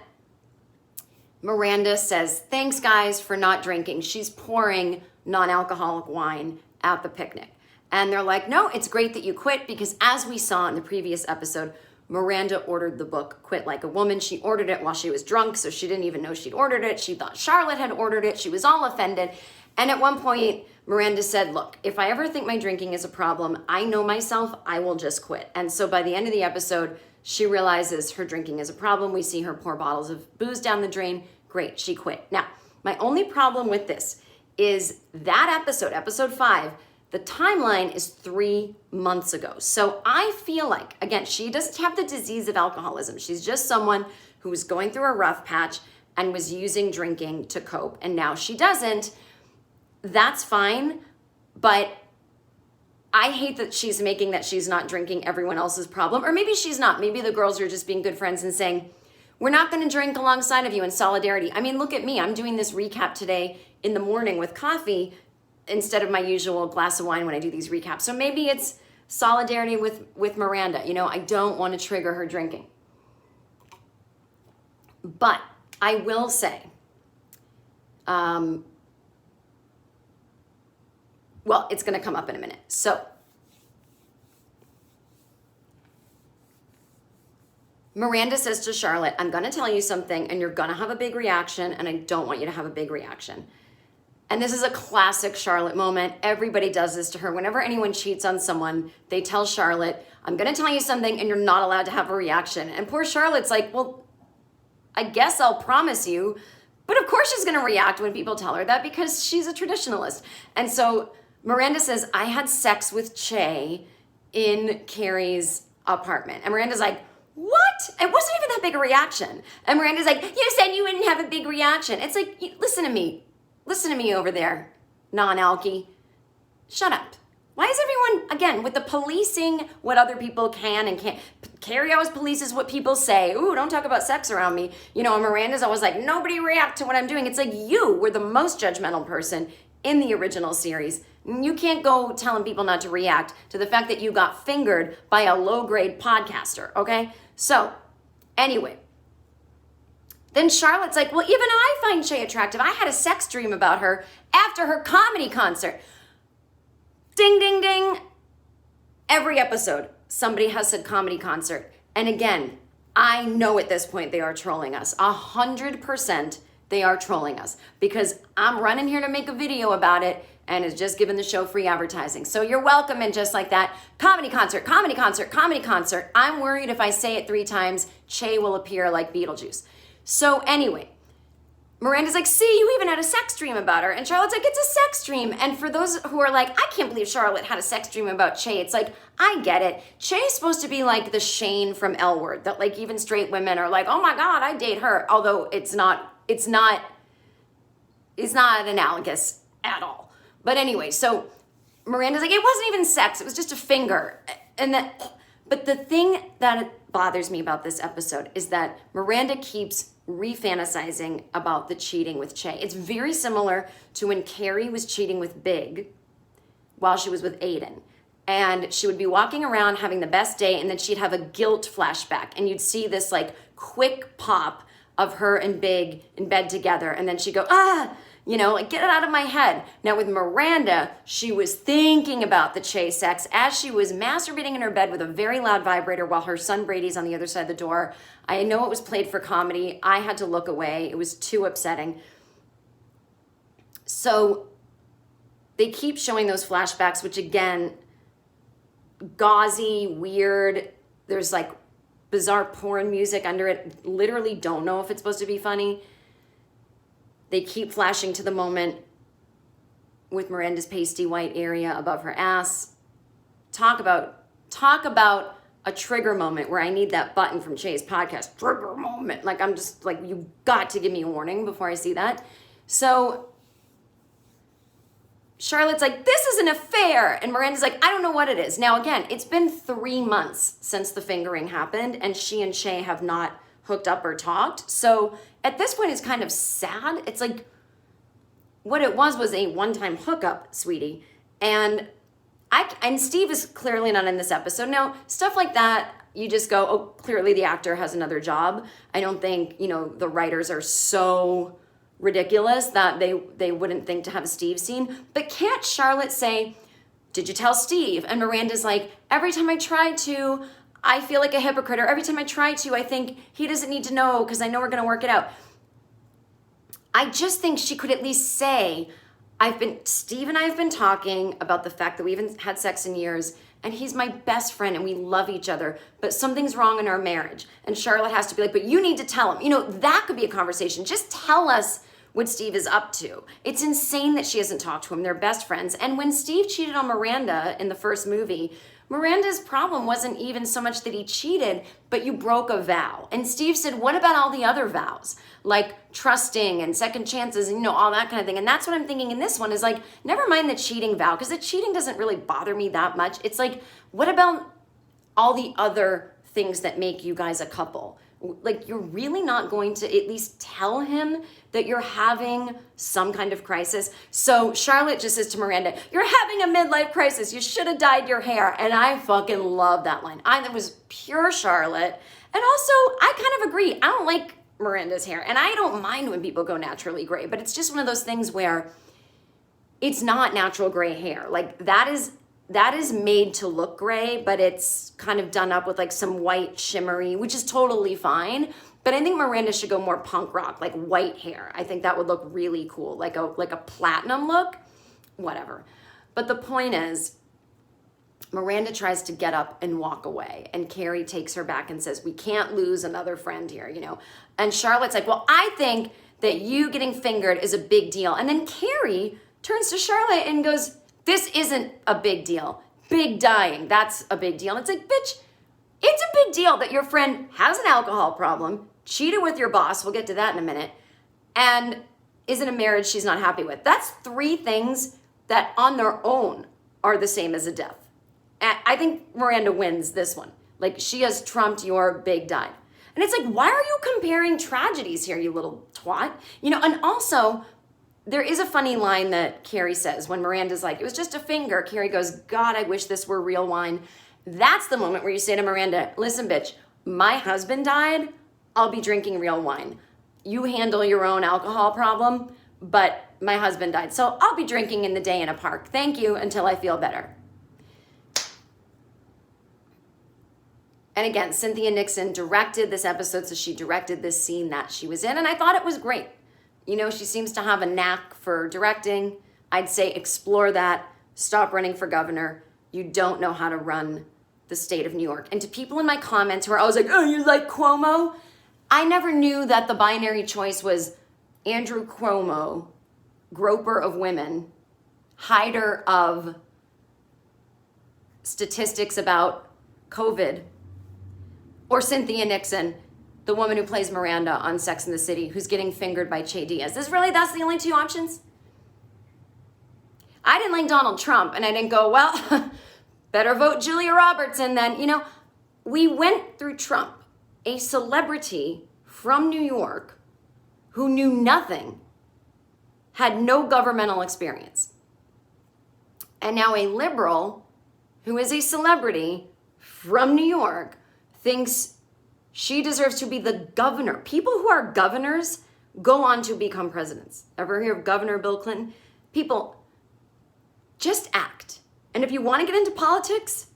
Miranda says, thanks guys for not drinking. She's pouring non-alcoholic wine at the picnic. And they're like, no, it's great that you quit because as we saw in the previous episode, Miranda ordered the book Quit Like a Woman. She ordered it while she was drunk, so she didn't even know she'd ordered it. She thought Charlotte had ordered it. She was all offended. And at one point, Miranda said, look, if I ever think my drinking is a problem, I know myself, I will just quit. And so by the end of the episode, she realizes her drinking is a problem. We see her pour bottles of booze down the drain. Great, she quit. Now, my only problem with this is that episode 5, the timeline is 3 months ago. So I feel like, again, she doesn't have the disease of alcoholism. She's just someone who was going through a rough patch and was using drinking to cope, and now she doesn't, that's fine. But I hate that she's making that she's not drinking everyone else's problem. Or maybe she's not. Maybe the girls are just being good friends and saying, we're not going to drink alongside of you in solidarity. I mean, look at me. I'm doing this recap today in the morning with coffee instead of my usual glass of wine when I do these recaps. So maybe it's solidarity with Miranda. You know, I don't want to trigger her drinking. But I will say, well, it's going to come up in a minute. So Miranda says to Charlotte, I'm going to tell you something and you're going to have a big reaction, and I don't want you to have a big reaction. And this is a classic Charlotte moment. Everybody does this to her. Whenever anyone cheats on someone, they tell Charlotte, I'm going to tell you something and you're not allowed to have a reaction. And poor Charlotte's like, well, I guess I'll promise you. But of course she's going to react when people tell her that because she's a traditionalist. And so Miranda says, I had sex with Che in Carrie's apartment. And Miranda's like, what? It wasn't even that big a reaction. And Miranda's like, you said you wouldn't have a big reaction. It's like, listen to me. Listen to me over there, non-alky. Shut up. Why is everyone, again, with the policing what other people can and can't? Carrie always polices what people say. Ooh, don't talk about sex around me. You know, and Miranda's always like, nobody react to what I'm doing. It's like you were the most judgmental person in the original series. You can't go telling people not to react to the fact that you got fingered by a low-grade podcaster, okay? So, anyway. Then Charlotte's like, well, even I find Che attractive. I had a sex dream about her after her comedy concert. Ding, ding, ding. Every episode, somebody has said comedy concert. And again, I know at this point they are trolling us. 100% they are trolling us because I'm running here to make a video about it and it's just giving the show free advertising. So you're welcome. And just like that, comedy concert, comedy concert, comedy concert. I'm worried if I say it 3 times, Che will appear like Beetlejuice. So anyway, Miranda's like, see, you even had a sex dream about her. And Charlotte's like, it's a sex dream. And for those who are like, I can't believe Charlotte had a sex dream about Che. It's like, I get it. Che's supposed to be like the Shane from L Word, that like even straight women are like, oh my God, I date her. Although it's not analogous at all. But anyway, so Miranda's like, it wasn't even sex. It was just a finger. But the thing that bothers me about this episode is that Miranda keeps re-fantasizing about the cheating with Che. It's very similar to when Carrie was cheating with Big while she was with Aiden. And she would be walking around having the best day, and then she'd have a guilt flashback. And you'd see this like quick pop of her and Big in bed together. And then she'd go, like get it out of my head. Now with Miranda, she was thinking about the Che sex as she was masturbating in her bed with a very loud vibrator while her son Brady's on the other side of the door. I know it was played for comedy. I had to look away. It was too upsetting. So they keep showing those flashbacks, which again, gauzy, weird. There's like bizarre porn music under it. Literally don't know if it's supposed to be funny. They keep flashing to the moment with Miranda's pasty white area above her ass. Talk about a trigger moment where I need that button from Che's podcast. Trigger moment. Like I'm just like, you got to give me a warning before I see that. So Charlotte's like, this is an affair. And Miranda's like, I don't know what it is. Now again, it's been 3 months since the fingering happened and she and Che have not hooked up or talked. So at this point, it's kind of sad. It's like, what it was a one-time hookup, sweetie. And Steve is clearly not in this episode. Now, stuff like that, you just go, oh, clearly the actor has another job. I don't think, the writers are so ridiculous that they wouldn't think to have a Steve scene. But can't Charlotte say, did you tell Steve? And Miranda's like, every time I try to, I feel like a hypocrite, or every time I try to, I think he doesn't need to know because I know we're going to work it out. I just think she could at least say, Steve and I have been talking about the fact that we haven't had sex in years, and he's my best friend and we love each other, but something's wrong in our marriage. And Charlotte has to be like, but you need to tell him. That could be a conversation. Just tell us what Steve is up to. It's insane that she hasn't talked to him. They're best friends. And when Steve cheated on Miranda in the first movie, Miranda's problem wasn't even so much that he cheated, but you broke a vow. And Steve said, what about all the other vows? Like trusting and second chances and, all that kind of thing. And that's what I'm thinking in this one is like, never mind the cheating vow, because the cheating doesn't really bother me that much. It's like, what about all the other things that make you guys a couple? Like, you're really not going to at least tell him that you're having some kind of crisis. So Charlotte just says to Miranda, you're having a midlife crisis. You should have dyed your hair. And I fucking love that line. That was pure Charlotte. And also, I kind of agree. I don't like Miranda's hair. And I don't mind when people go naturally gray. But it's just one of those things where it's not natural gray hair. Like, that is made to look gray, but it's kind of done up with like some white shimmery, which is totally fine. But I think Miranda should go more punk rock, like white hair. I think that would look really cool, like a platinum look, whatever. But the point is, Miranda tries to get up and walk away, and Carrie takes her back and says, we can't lose another friend here, And Charlotte's like, well, I think that you getting fingered is a big deal. And then Carrie turns to Charlotte and goes, this isn't a big deal. Big dying, that's a big deal. And it's like, bitch, it's a big deal that your friend has an alcohol problem, cheated with your boss, we'll get to that in a minute, and is in a marriage she's not happy with. That's 3 things that on their own are the same as a death. And I think Miranda wins this one. Like, she has trumped your big die. And it's like, why are you comparing tragedies here, you little twat? And also, there is a funny line that Carrie says when Miranda's like, it was just a finger. Carrie goes, God, I wish this were real wine. That's the moment where you say to Miranda, listen, bitch, my husband died. I'll be drinking real wine. You handle your own alcohol problem, but my husband died. So I'll be drinking in the day in a park. Thank you until I feel better. And again, Cynthia Nixon directed this episode, so she directed this scene that she was in, and I thought it was great. She seems to have a knack for directing. I'd say explore that. Stop running for governor. You don't know how to run the state of New York. And to people in my comments where I was like, oh, you like Cuomo? I never knew that the binary choice was Andrew Cuomo, groper of women, hider of statistics about COVID, or Cynthia Nixon, the woman who plays Miranda on Sex and the City, who's getting fingered by Che Diaz. That's the only 2 options? I didn't like Donald Trump, and I didn't go, well, better vote Julia Roberts. And then, we went through Trump, a celebrity from New York who knew nothing, had no governmental experience. And now a liberal who is a celebrity from New York thinks she deserves to be the governor. People who are governors go on to become presidents. Ever hear of Governor Bill Clinton? People, just act. And if you want to get into politics,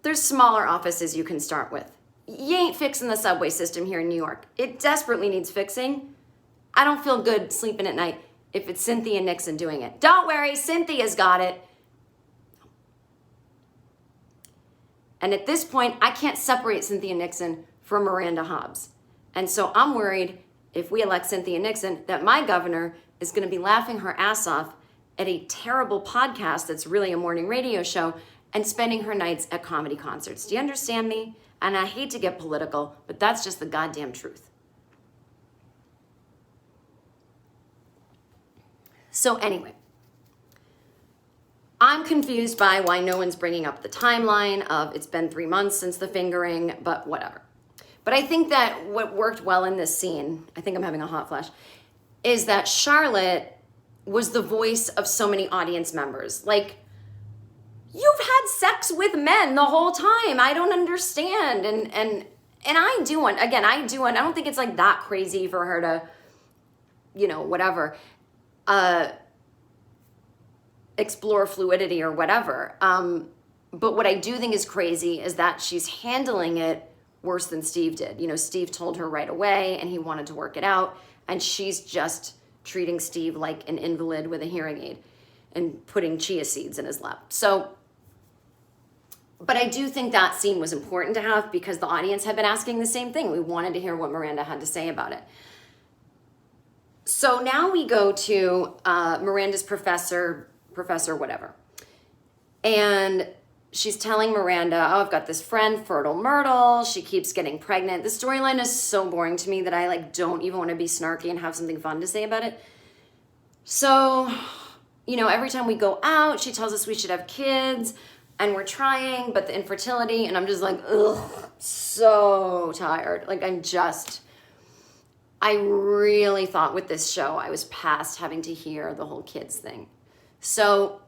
there's smaller offices you can start with. You ain't fixing the subway system here in New York. It desperately needs fixing. I don't feel good sleeping at night if it's Cynthia Nixon doing it. Don't worry, Cynthia's got it. And at this point, I can't separate Cynthia Nixon from Miranda Hobbs. And so I'm worried if we elect Cynthia Nixon that my governor is going to be laughing her ass off at a terrible podcast that's really a morning radio show and spending her nights at comedy concerts. Do you understand me? And I hate to get political, but that's just the goddamn truth. So anyway, I'm confused by why no one's bringing up the timeline of it's been 3 months since the fingering, but whatever. But I think that what worked well in this scene, I think I'm having a hot flash, is that Charlotte was the voice of so many audience members. Like, you've had sex with men the whole time. I don't understand. And I do want, again, I don't think it's like that crazy for her to, whatever, explore fluidity or whatever. But what I do think is crazy is that she's handling it worse than Steve did. Steve told her right away and he wanted to work it out. And she's just treating Steve like an invalid with a hearing aid and putting chia seeds in his lap. So, but I do think that scene was important to have because the audience had been asking the same thing. We wanted to hear what Miranda had to say about it. So now we go to Miranda's professor whatever. And she's telling Miranda, oh, I've got this friend, Fertile Myrtle. She keeps getting pregnant. The storyline is so boring to me that I like don't even want to be snarky and have something fun to say about it. So, you know, every time we go out, she tells us we should have kids and we're trying, but the infertility, and I'm just like, ugh, so tired. Like I really thought with this show, I was past having to hear the whole kids thing. So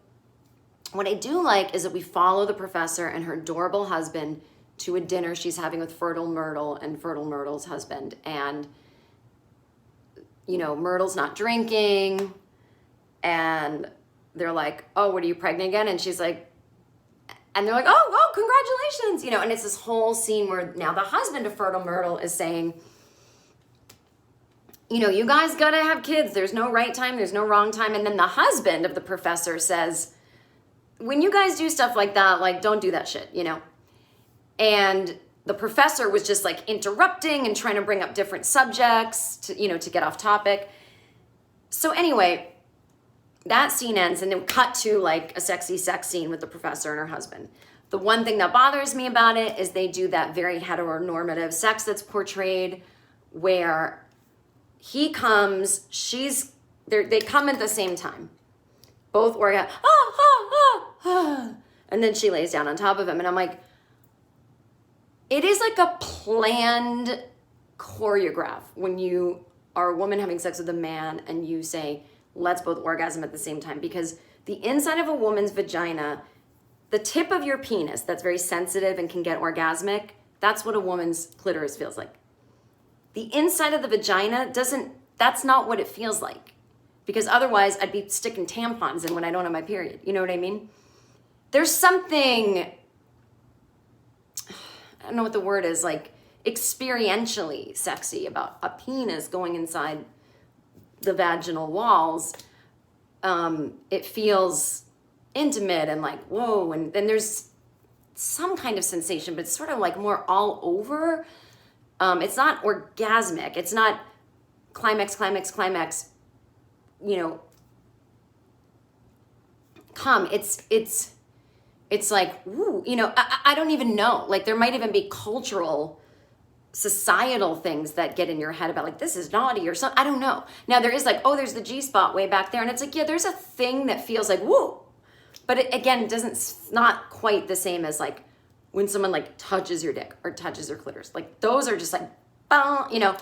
what I do like is that we follow the professor and her adorable husband to a dinner she's having with Fertile Myrtle and Fertile Myrtle's husband. And, you know, Myrtle's not drinking. And they're like, oh, what, are you pregnant again? And she's like, and they're like, oh, congratulations. You know, and it's this whole scene where now the husband of Fertile Myrtle is saying, you know, you guys gotta have kids. There's no right time. There's no wrong time. And then the husband of the professor says, when you guys do stuff like that, like, don't do that shit, you know? And the professor was just like interrupting and trying to bring up different subjects to, you know, to get off topic. So anyway, that scene ends and then cut to like a sexy sex scene with the professor and her husband. The one thing that bothers me about it is they do that very heteronormative sex that's portrayed where he comes, they come at the same time. Both orgasm, and then she lays down on top of him. And I'm like, it is like a planned choreograph when you are a woman having sex with a man and you say, let's both orgasm at the same time. Because the inside of a woman's vagina, the tip of your penis that's very sensitive and can get orgasmic, that's what a woman's clitoris feels like. The inside of the vagina that's not what it feels like. Because otherwise I'd be sticking tampons in when I don't have my period. You know what I mean? There's something, I don't know what the word is, like experientially sexy about a penis going inside the vaginal walls. It feels intimate and like, whoa. And then there's some kind of sensation, but it's sort of like more all over. It's not orgasmic. It's not climax, you know, come. It's like, ooh, you know, I don't even know. Like there might even be cultural, societal things that get in your head about like, this is naughty or something. I don't know. Now there is like, oh, there's the G-spot way back there. And it's like, yeah, there's a thing that feels like, woo. But it's not quite the same as like when someone like touches your dick or touches your clitoris. Like those are just like, you know.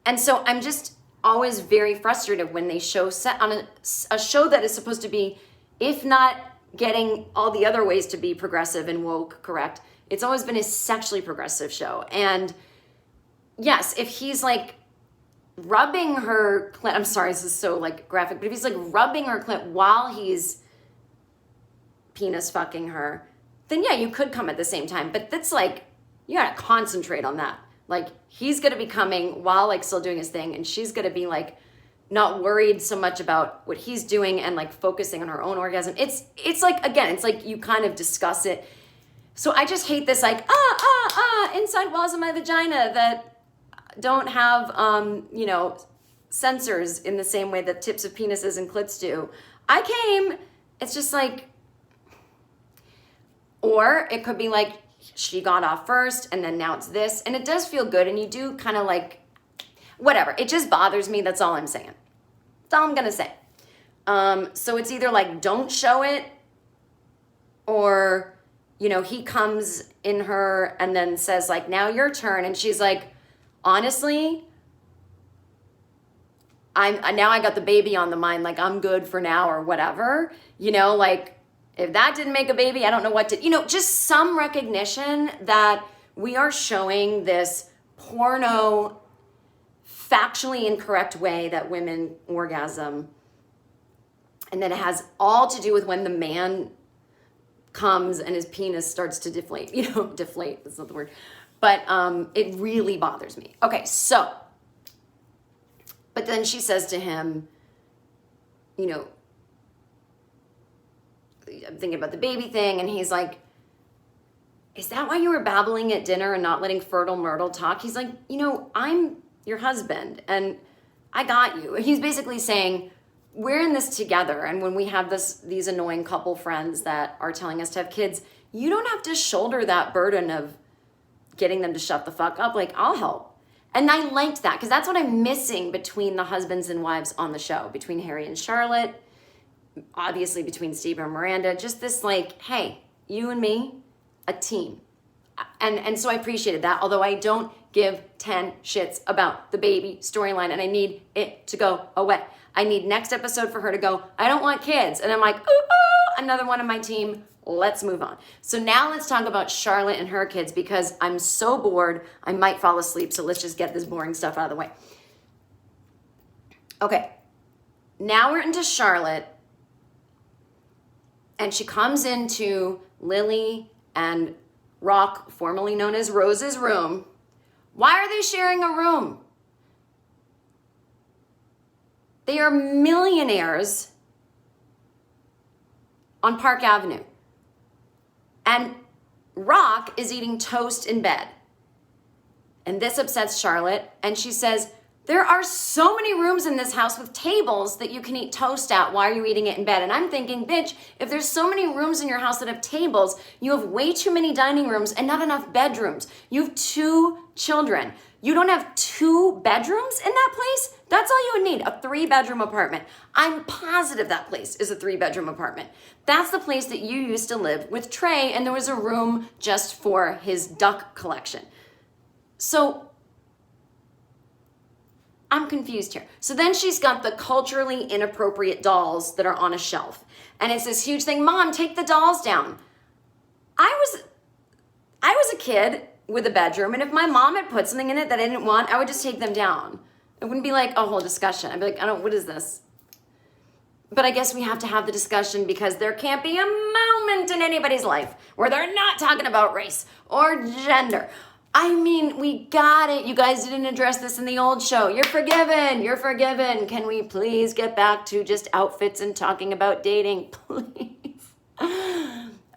And so I'm just always very frustrated when they show set on a show that is supposed to be, if not getting all the other ways to be progressive and woke correct, it's always been a sexually progressive show. And yes, if he's like rubbing her clit, I'm sorry, this is so like graphic, but if he's like rubbing her clit while he's penis fucking her, then yeah, you could come at the same time. But that's like, you gotta concentrate on that. Like he's gonna be coming while like still doing his thing, and she's gonna be like not worried so much about what he's doing and like focusing on her own orgasm. It's like, again, it's like you kind of discuss it. So I just hate this like inside walls of my vagina that don't have you know, sensors in the same way that tips of penises and clits do. I came. It's just like, or it could be like she got off first and then now it's this, and it does feel good and you do kind of like, whatever. It just bothers me. That's all I'm saying. That's all I'm gonna say. So it's either like don't show it, or you know, he comes in her and then says like, now your turn, and she's like, honestly, I got the baby on the mind, like I'm good for now or whatever, you know, like if that didn't make a baby, I don't know what did, you know, just some recognition that we are showing this porno factually incorrect way that women orgasm, and then it has all to do with when the man comes and his penis starts to deflate, you know, deflate, that's not the word, but it really bothers me. Okay, so, but then she says to him, you know, I'm thinking about the baby thing, and he's like, is that why you were babbling at dinner and not letting Fertile Myrtle talk? He's like, you know, I'm your husband and I got you. He's basically saying, we're in this together, and when we have these annoying couple friends that are telling us to have kids, you don't have to shoulder that burden of getting them to shut the fuck up. Like, I'll help. And I liked that because that's what I'm missing between the husbands and wives on the show, between Harry and Charlotte, obviously between Steve and Miranda, just this like, hey, you and me, a team. And so I appreciated that, although I don't give 10 shits about the baby storyline, and I need it to go away. I need next episode for her to go, I don't want kids. And I'm like, ooh, another one of my team. Let's move on. So now let's talk about Charlotte and her kids because I'm so bored, I might fall asleep. So let's just get this boring stuff out of the way. Okay, now we're into Charlotte. And she comes into Lily and Rock, formerly known as Rose's room. Why are they sharing a room? They are millionaires on Park Avenue. And Rock is eating toast in bed. And this upsets Charlotte. And she says, there are so many rooms in this house with tables that you can eat toast at. Why are you eating it in bed? And I'm thinking, bitch, if there's so many rooms in your house that have tables, you have way too many dining rooms and not enough bedrooms. You have 2 children. You don't have 2 bedrooms in that place? That's all you would need, a 3-bedroom apartment. I'm positive that place is a 3-bedroom apartment. That's the place that you used to live with Trey, and there was a room just for his duck collection. So I'm confused here. So then she's got the culturally inappropriate dolls that are on a shelf. And it's this huge thing, Mom, take the dolls down. I was a kid with a bedroom, and if my mom had put something in it that I didn't want, I would just take them down. It wouldn't be like a whole discussion. I'd be like, what is this? But I guess we have to have the discussion because there can't be a moment in anybody's life where they're not talking about race or gender. I mean, we got it. You guys didn't address this in the old show. You're forgiven. You're forgiven. Can we please get back to just outfits and talking about dating, please?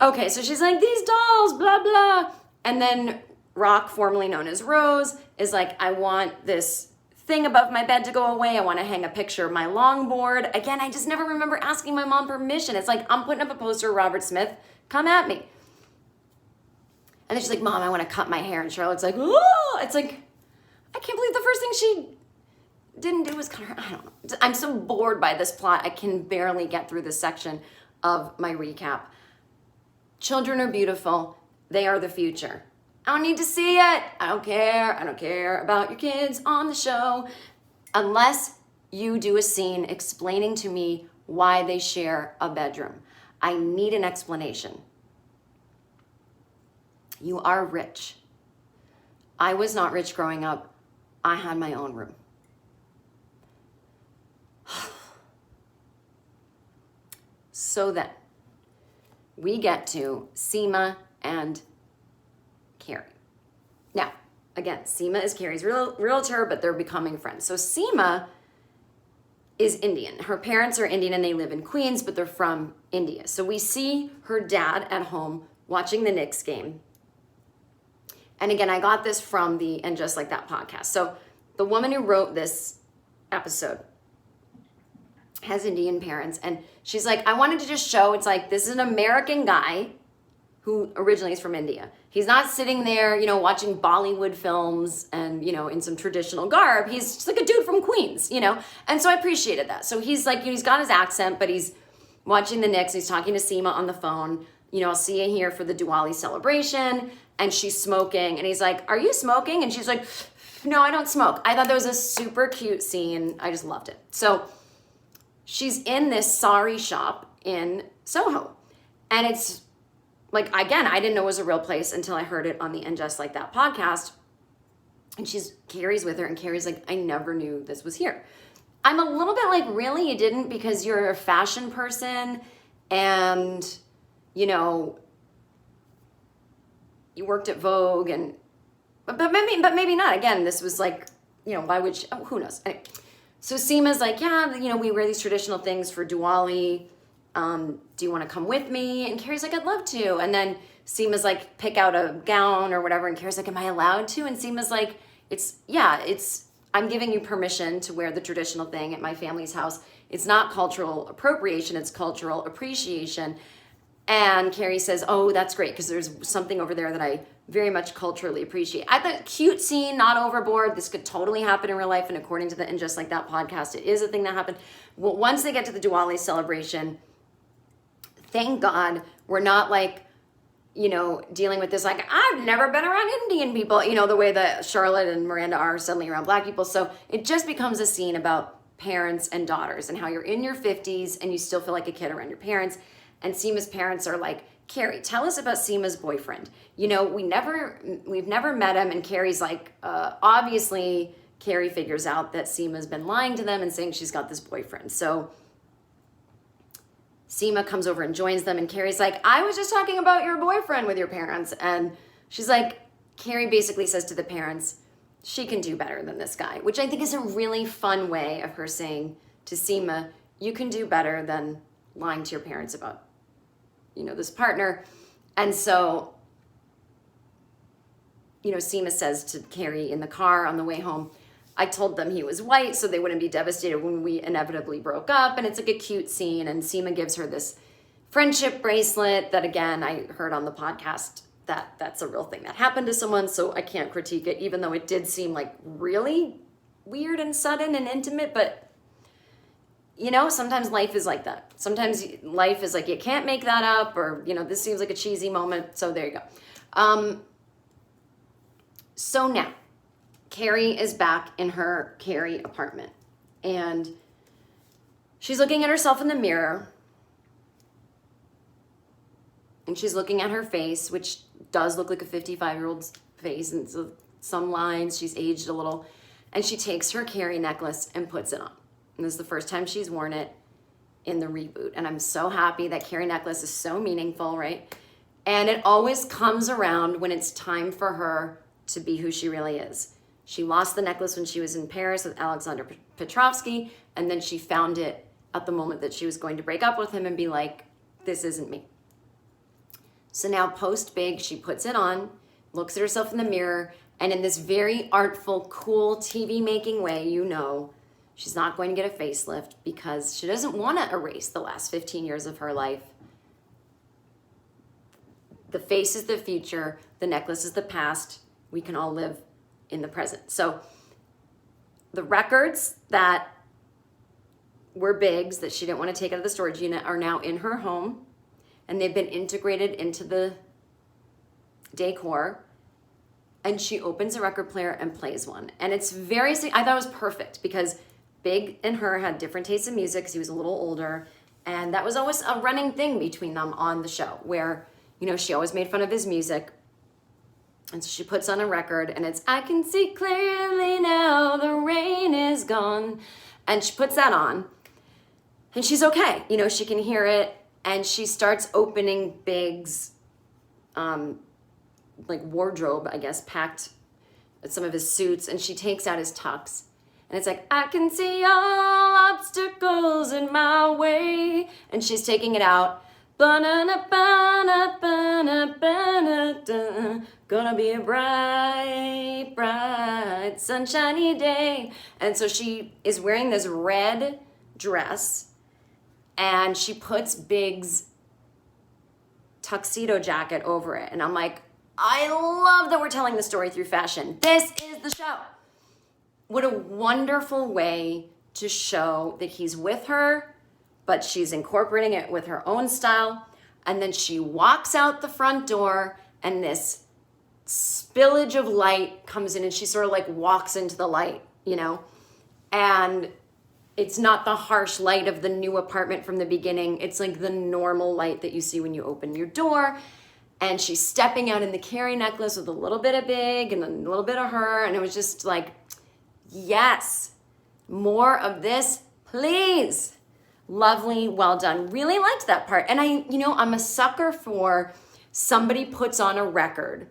Okay, so she's like, these dolls, blah, blah. And then Rock, formerly known as Rose, is like, I want this thing above my bed to go away. I want to hang a picture of my longboard. Again, I just never remember asking my mom permission. It's like, I'm putting up a poster of Robert Smith. Come at me. And then she's like, Mom, I want to cut my hair. And Charlotte's like, oh, it's like, I can't believe the first thing she didn't do was cut her. I don't know. I'm so bored by this plot. I can barely get through this section of my recap. Children are beautiful. They are the future. I don't need to see it. I don't care. I don't care about your kids on the show. Unless you do a scene explaining to me why they share a bedroom. I need an explanation. You are rich. I was not rich growing up. I had my own room. So then, we get to Sema and Carrie. Now, again, Sema is Carrie's realtor, but they're becoming friends. So Sema is Indian. Her parents are Indian and they live in Queens, but they're from India. So we see her dad at home watching the Knicks game. And again, I got this from the And Just Like That podcast. So the woman who wrote this episode has Indian parents. And she's like, I wanted to just show, it's like, this is an American guy who originally is from India. He's not sitting there, watching Bollywood films and, in some traditional garb. He's just like a dude from Queens, And so I appreciated that. So he's like, he's got his accent, but he's watching the Knicks. He's talking to Sema on the phone. I'll see you here for the Diwali celebration. And she's smoking. And he's like, are you smoking? And she's like, no, I don't smoke. I thought that was a super cute scene. I just loved it. So she's in this sari shop in Soho. And it's like, again, I didn't know it was a real place until I heard it on the And Just Like That podcast. And Carrie's with her, and Carrie's like, I never knew this was here. I'm a little bit like, really? You didn't? Because you're a fashion person and, you worked at Vogue but maybe not. Again, this was like, why would she, who knows? Anyway, so Sema's like, yeah, we wear these traditional things for Diwali. Do you want to come with me? And Carrie's like, I'd love to. And then Sema's like, pick out a gown or whatever. And Carrie's like, am I allowed to? And Sema's like, I'm giving you permission to wear the traditional thing at my family's house. It's not cultural appropriation, it's cultural appreciation. And Carrie says, oh, that's great, because there's something over there that I very much culturally appreciate. I thought, cute scene, not overboard. This could totally happen in real life, and according to the And Just Like That podcast, it is a thing that happened. Well, once they get to the Diwali celebration, thank God we're not like, you know, dealing with this, like, I've never been around Indian people, you know, the way that Charlotte and Miranda are suddenly around Black people. So it just becomes a scene about parents and daughters and how you're in your 50s and you still feel like a kid around your parents. And Sema's parents are like, Carrie, tell us about Sema's boyfriend. You know, we've never met him. And Carrie's like, obviously Carrie figures out that Sema's been lying to them and saying she's got this boyfriend. So Sema comes over and joins them, and Carrie's like, I was just talking about your boyfriend with your parents. And she's like, Carrie basically says to the parents, she can do better than this guy, which I think is a really fun way of her saying to Sema, you can do better than lying to your parents about, you know, this partner. And so, you know, Sema says to Carrie in the car on the way home, I told them he was white so they wouldn't be devastated when we inevitably broke up. And it's like a cute scene. And Sema gives her this friendship bracelet that, again, I heard on the podcast that that's a real thing that happened to someone. So I can't critique it, even though it did seem like really weird and sudden and intimate. But, you know, sometimes life is like that. Sometimes life is like, you can't make that up, or, you know, this seems like a cheesy moment. So there you go. So now, Carrie is back in her Carrie apartment, and she's looking at herself in the mirror, and she's looking at her face, which does look like a 55-year-old's face, and so some lines, she's aged a little, and she takes her Carrie necklace and puts it on. And this is the first time she's worn it in the reboot, and I'm so happy. That Carrie necklace is so meaningful, right? And it always comes around when it's time for her to be who she really is. She lost the necklace when she was in Paris with Alexander Petrovsky, and then she found it at the moment that she was going to break up with him and be like, this isn't me. So now post-big, she puts it on, looks at herself in the mirror, and in this very artful, cool TV-making way, you know, she's not going to get a facelift because she doesn't want to erase the last 15 years of her life. The face is the future, the necklace is the past. We can all live in the present. So the records that were Big's that she didn't want to take out of the storage unit are now in her home, and they've been integrated into the decor. And she opens a record player and plays one. And it's very, I thought it was perfect because Big and her had different tastes in music because he was a little older. And that was always a running thing between them on the show where, you know, she always made fun of his music. And so she puts on a record, and it's, I can see clearly now, the rain is gone. And she puts that on, and she's okay. You know, she can hear it, and she starts opening Big's, like, wardrobe, I guess, packed some of his suits, and she takes out his tux. And it's like, I can see all obstacles in my way. And she's taking it out. Gonna be a bright, bright, sunshiny day. And so she is wearing this red dress, and she puts Big's tuxedo jacket over it. And I'm like, I love that we're telling the story through fashion. This is the show. What a wonderful way to show that he's with her, but she's incorporating it with her own style. And then she walks out the front door, and this spillage of light comes in, and she sort of like walks into the light, you know? And it's not the harsh light of the new apartment from the beginning. It's like the normal light that you see when you open your door. And she's stepping out in the Carrie necklace with a little bit of Big and a little bit of her. And it was just like, yes, more of this, please. Lovely, well done. Really liked that part. And I'm a sucker for somebody puts on a record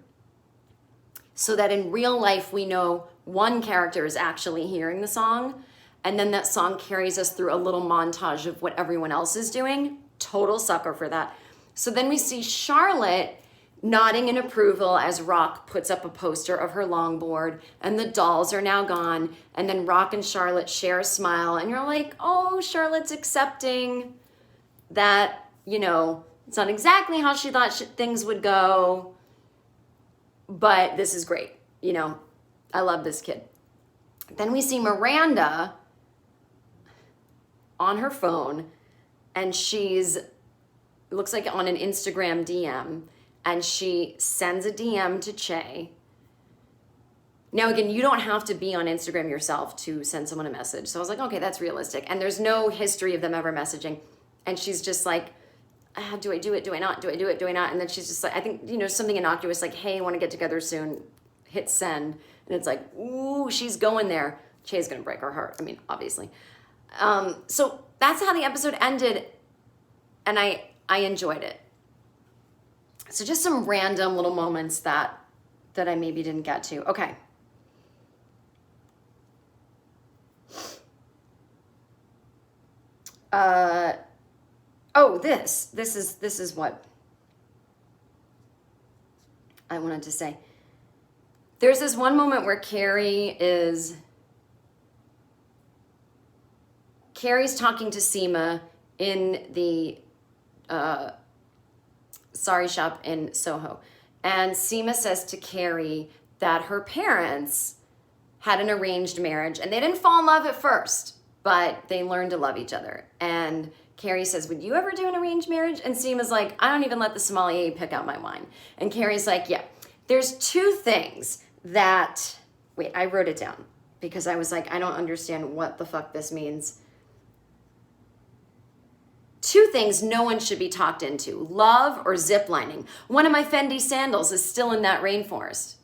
so that in real life we know one character is actually hearing the song, and then that song carries us through a little montage of what everyone else is doing. Total sucker for that. So then we see Charlotte nodding in approval as Rock puts up a poster of her longboard, and the dolls are now gone, and then Rock and Charlotte share a smile, and you're like, oh, Charlotte's accepting that, you know, It's not exactly how she thought things would go, but this is great. You know, I love this kid. Then we see Miranda on her phone, and she's, looks like on an Instagram DM, and she sends a DM to Che. Now, again, you don't have to be on Instagram yourself to send someone a message. So I was like, okay, that's realistic. And there's no history of them ever messaging. And she's just like, do I do it? Do I not? Do I do it? Do I not? And then she's just like, I think, you know, something innocuous like, hey, I want to get together soon. Hit send. And it's like, ooh, she's going there. Che's going to break her heart. I mean, obviously. So that's how the episode ended. And I enjoyed it. So just some random little moments that I maybe didn't get to. Okay. This is what I wanted to say. There's this one moment where Carrie's talking to Sema in the sari shop in Soho. And Sema says to Carrie that her parents had an arranged marriage and they didn't fall in love at first, but they learned to love each other. And Carrie says, would you ever do an arranged marriage? And Sema's like, I don't even let the sommelier pick out my wine. And Carrie's like, yeah, there's two things that, wait, I wrote it down because I was like, I don't understand what the fuck this means. Two things no one should be talked into, love or ziplining. One of my Fendi sandals is still in that rainforest.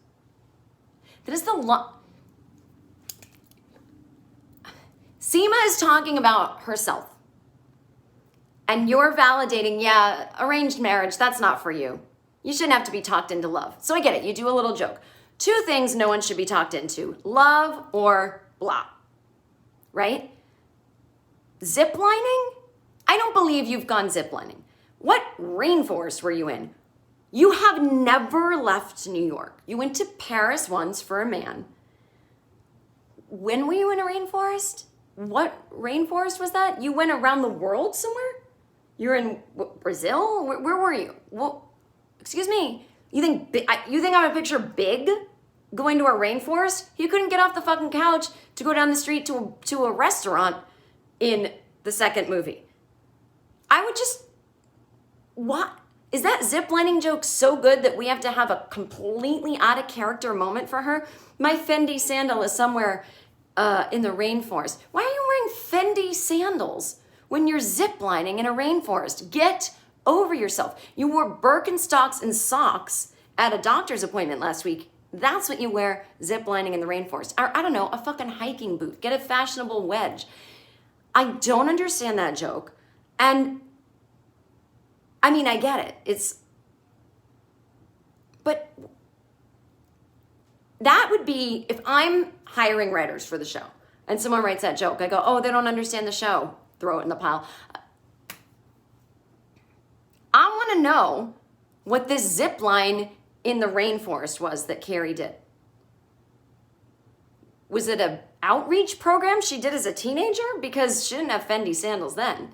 That is Sema is talking about herself. And you're validating, yeah, arranged marriage, that's not for you. You shouldn't have to be talked into love. So I get it, you do a little joke. Two things no one should be talked into, love or blah, right? Ziplining? I don't believe you've gone ziplining. What rainforest were you in? You have never left New York. You went to Paris once for a man. When were you in a rainforest? What rainforest was that? You went around the world somewhere? You're in Brazil? Where were you? Well, excuse me. You think I'm a picture big going to a rainforest? You couldn't get off the fucking couch to go down the street to a restaurant in the second movie. I would just, what? Is that ziplining joke so good that we have to have a completely out of character moment for her? My Fendi sandal is somewhere in the rainforest. Why are you wearing Fendi sandals when you're ziplining in a rainforest? Get over yourself. You wore Birkenstocks and socks at a doctor's appointment last week. That's what you wear ziplining in the rainforest. Or, I don't know, a fucking hiking boot. Get a fashionable wedge. I don't understand that joke. And I mean, I get it. But that would be, if I'm hiring writers for the show and someone writes that joke, I go, oh, they don't understand the show. Throw it in the pile. I want to know what this zip line in the rainforest was that Carrie did. Was it an outreach program she did as a teenager? Because she didn't have Fendi sandals then.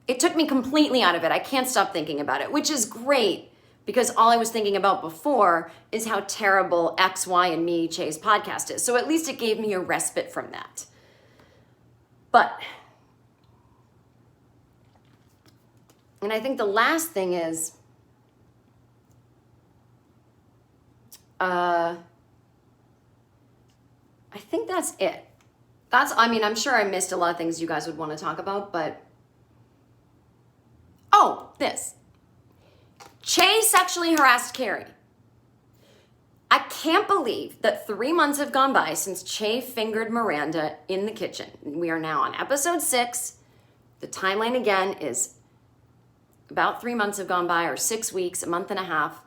It took me completely out of it. I can't stop thinking about it, which is great because all I was thinking about before is how terrible X, Y, and Me, Che's podcast is. So at least it gave me a respite from that. But, and I think the last thing is, I think that's it. I'm sure I missed a lot of things you guys would want to talk about, but oh, this. Che sexually harassed Carrie. I can't believe that 3 months have gone by since Che fingered Miranda in the kitchen. We are now on episode 6. The timeline again is about 3 months have gone by, or 6 weeks, a month and a half.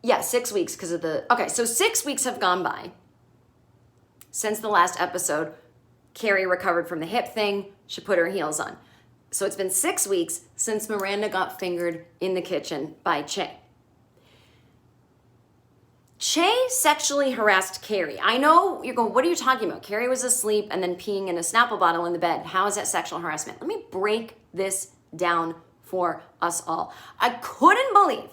Yeah, 6 weeks because of okay, so 6 weeks have gone by since the last episode. Carrie recovered from the hip thing. She put her heels on. So it's been 6 weeks since Miranda got fingered in the kitchen by Che. Che sexually harassed Carrie. I know you're going, what are you talking about? Carrie was asleep and then peeing in a Snapple bottle in the bed. How is that sexual harassment? Let me break this down for us all. I couldn't believe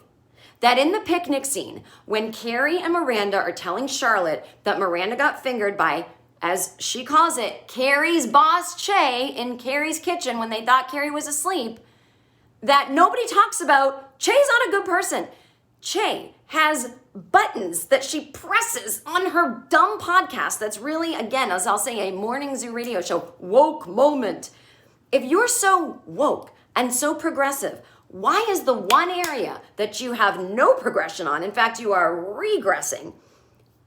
that in the picnic scene, when Carrie and Miranda are telling Charlotte that Miranda got fingered by, as she calls it, Carrie's boss Che in Carrie's kitchen when they thought Carrie was asleep, that nobody talks about Che's not a good person. Che has buttons that she presses on her dumb podcast that's really, again, as I'll say, a morning zoo radio show, woke moment. If you're so woke and so progressive, why is the one area that you have no progression on, in fact, you are regressing,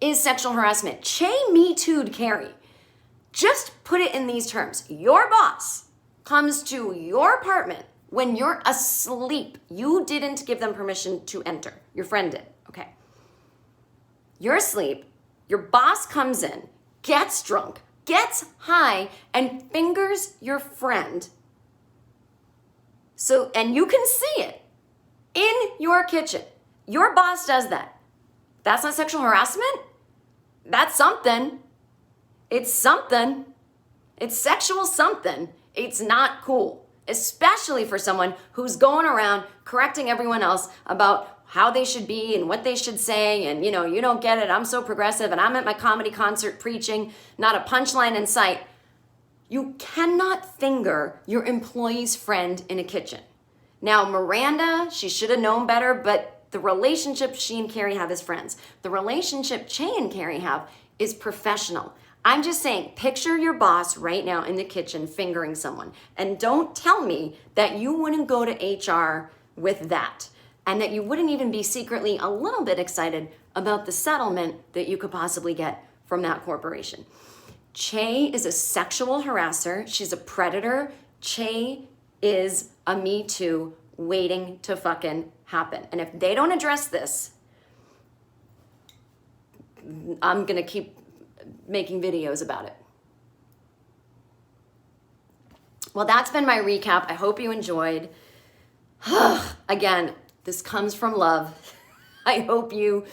is sexual harassment? Che Me Too'd Carrie. Just put it in these terms. Your boss comes to your apartment when you're asleep. You didn't give them permission to enter. Your friend did. Okay. You're asleep. Your boss comes in, gets drunk, gets high, and fingers your friend. So, and you can see it in your kitchen. Your boss does that. That's not sexual harassment? That's something. It's something. It's sexual something. It's not cool, especially for someone who's going around correcting everyone else about how they should be and what they should say. And, you don't get it. I'm so progressive and I'm at my comedy concert preaching, not a punchline in sight. You cannot finger your employee's friend in a kitchen. Now, Miranda, she should have known better, but the relationship she and Carrie have as friends, the relationship Che and Carrie have is professional. I'm just saying, picture your boss right now in the kitchen fingering someone. And don't tell me that you wouldn't go to HR with that and that you wouldn't even be secretly a little bit excited about the settlement that you could possibly get from that corporation. Che is a sexual harasser. She's a predator. Che is a Me Too waiting to fucking happen. And if they don't address this, I'm going to keep making videos about it. Well, that's been my recap. I hope you enjoyed. Again, this comes from love. I hope you,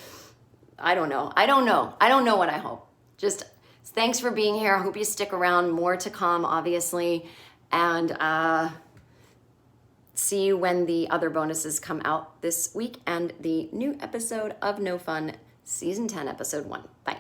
I don't know what I hope. Just thanks for being here. I hope you stick around. More to come, obviously. And see you when the other bonuses come out this week and the new episode of No Fun, Season 10, Episode 1. Bye.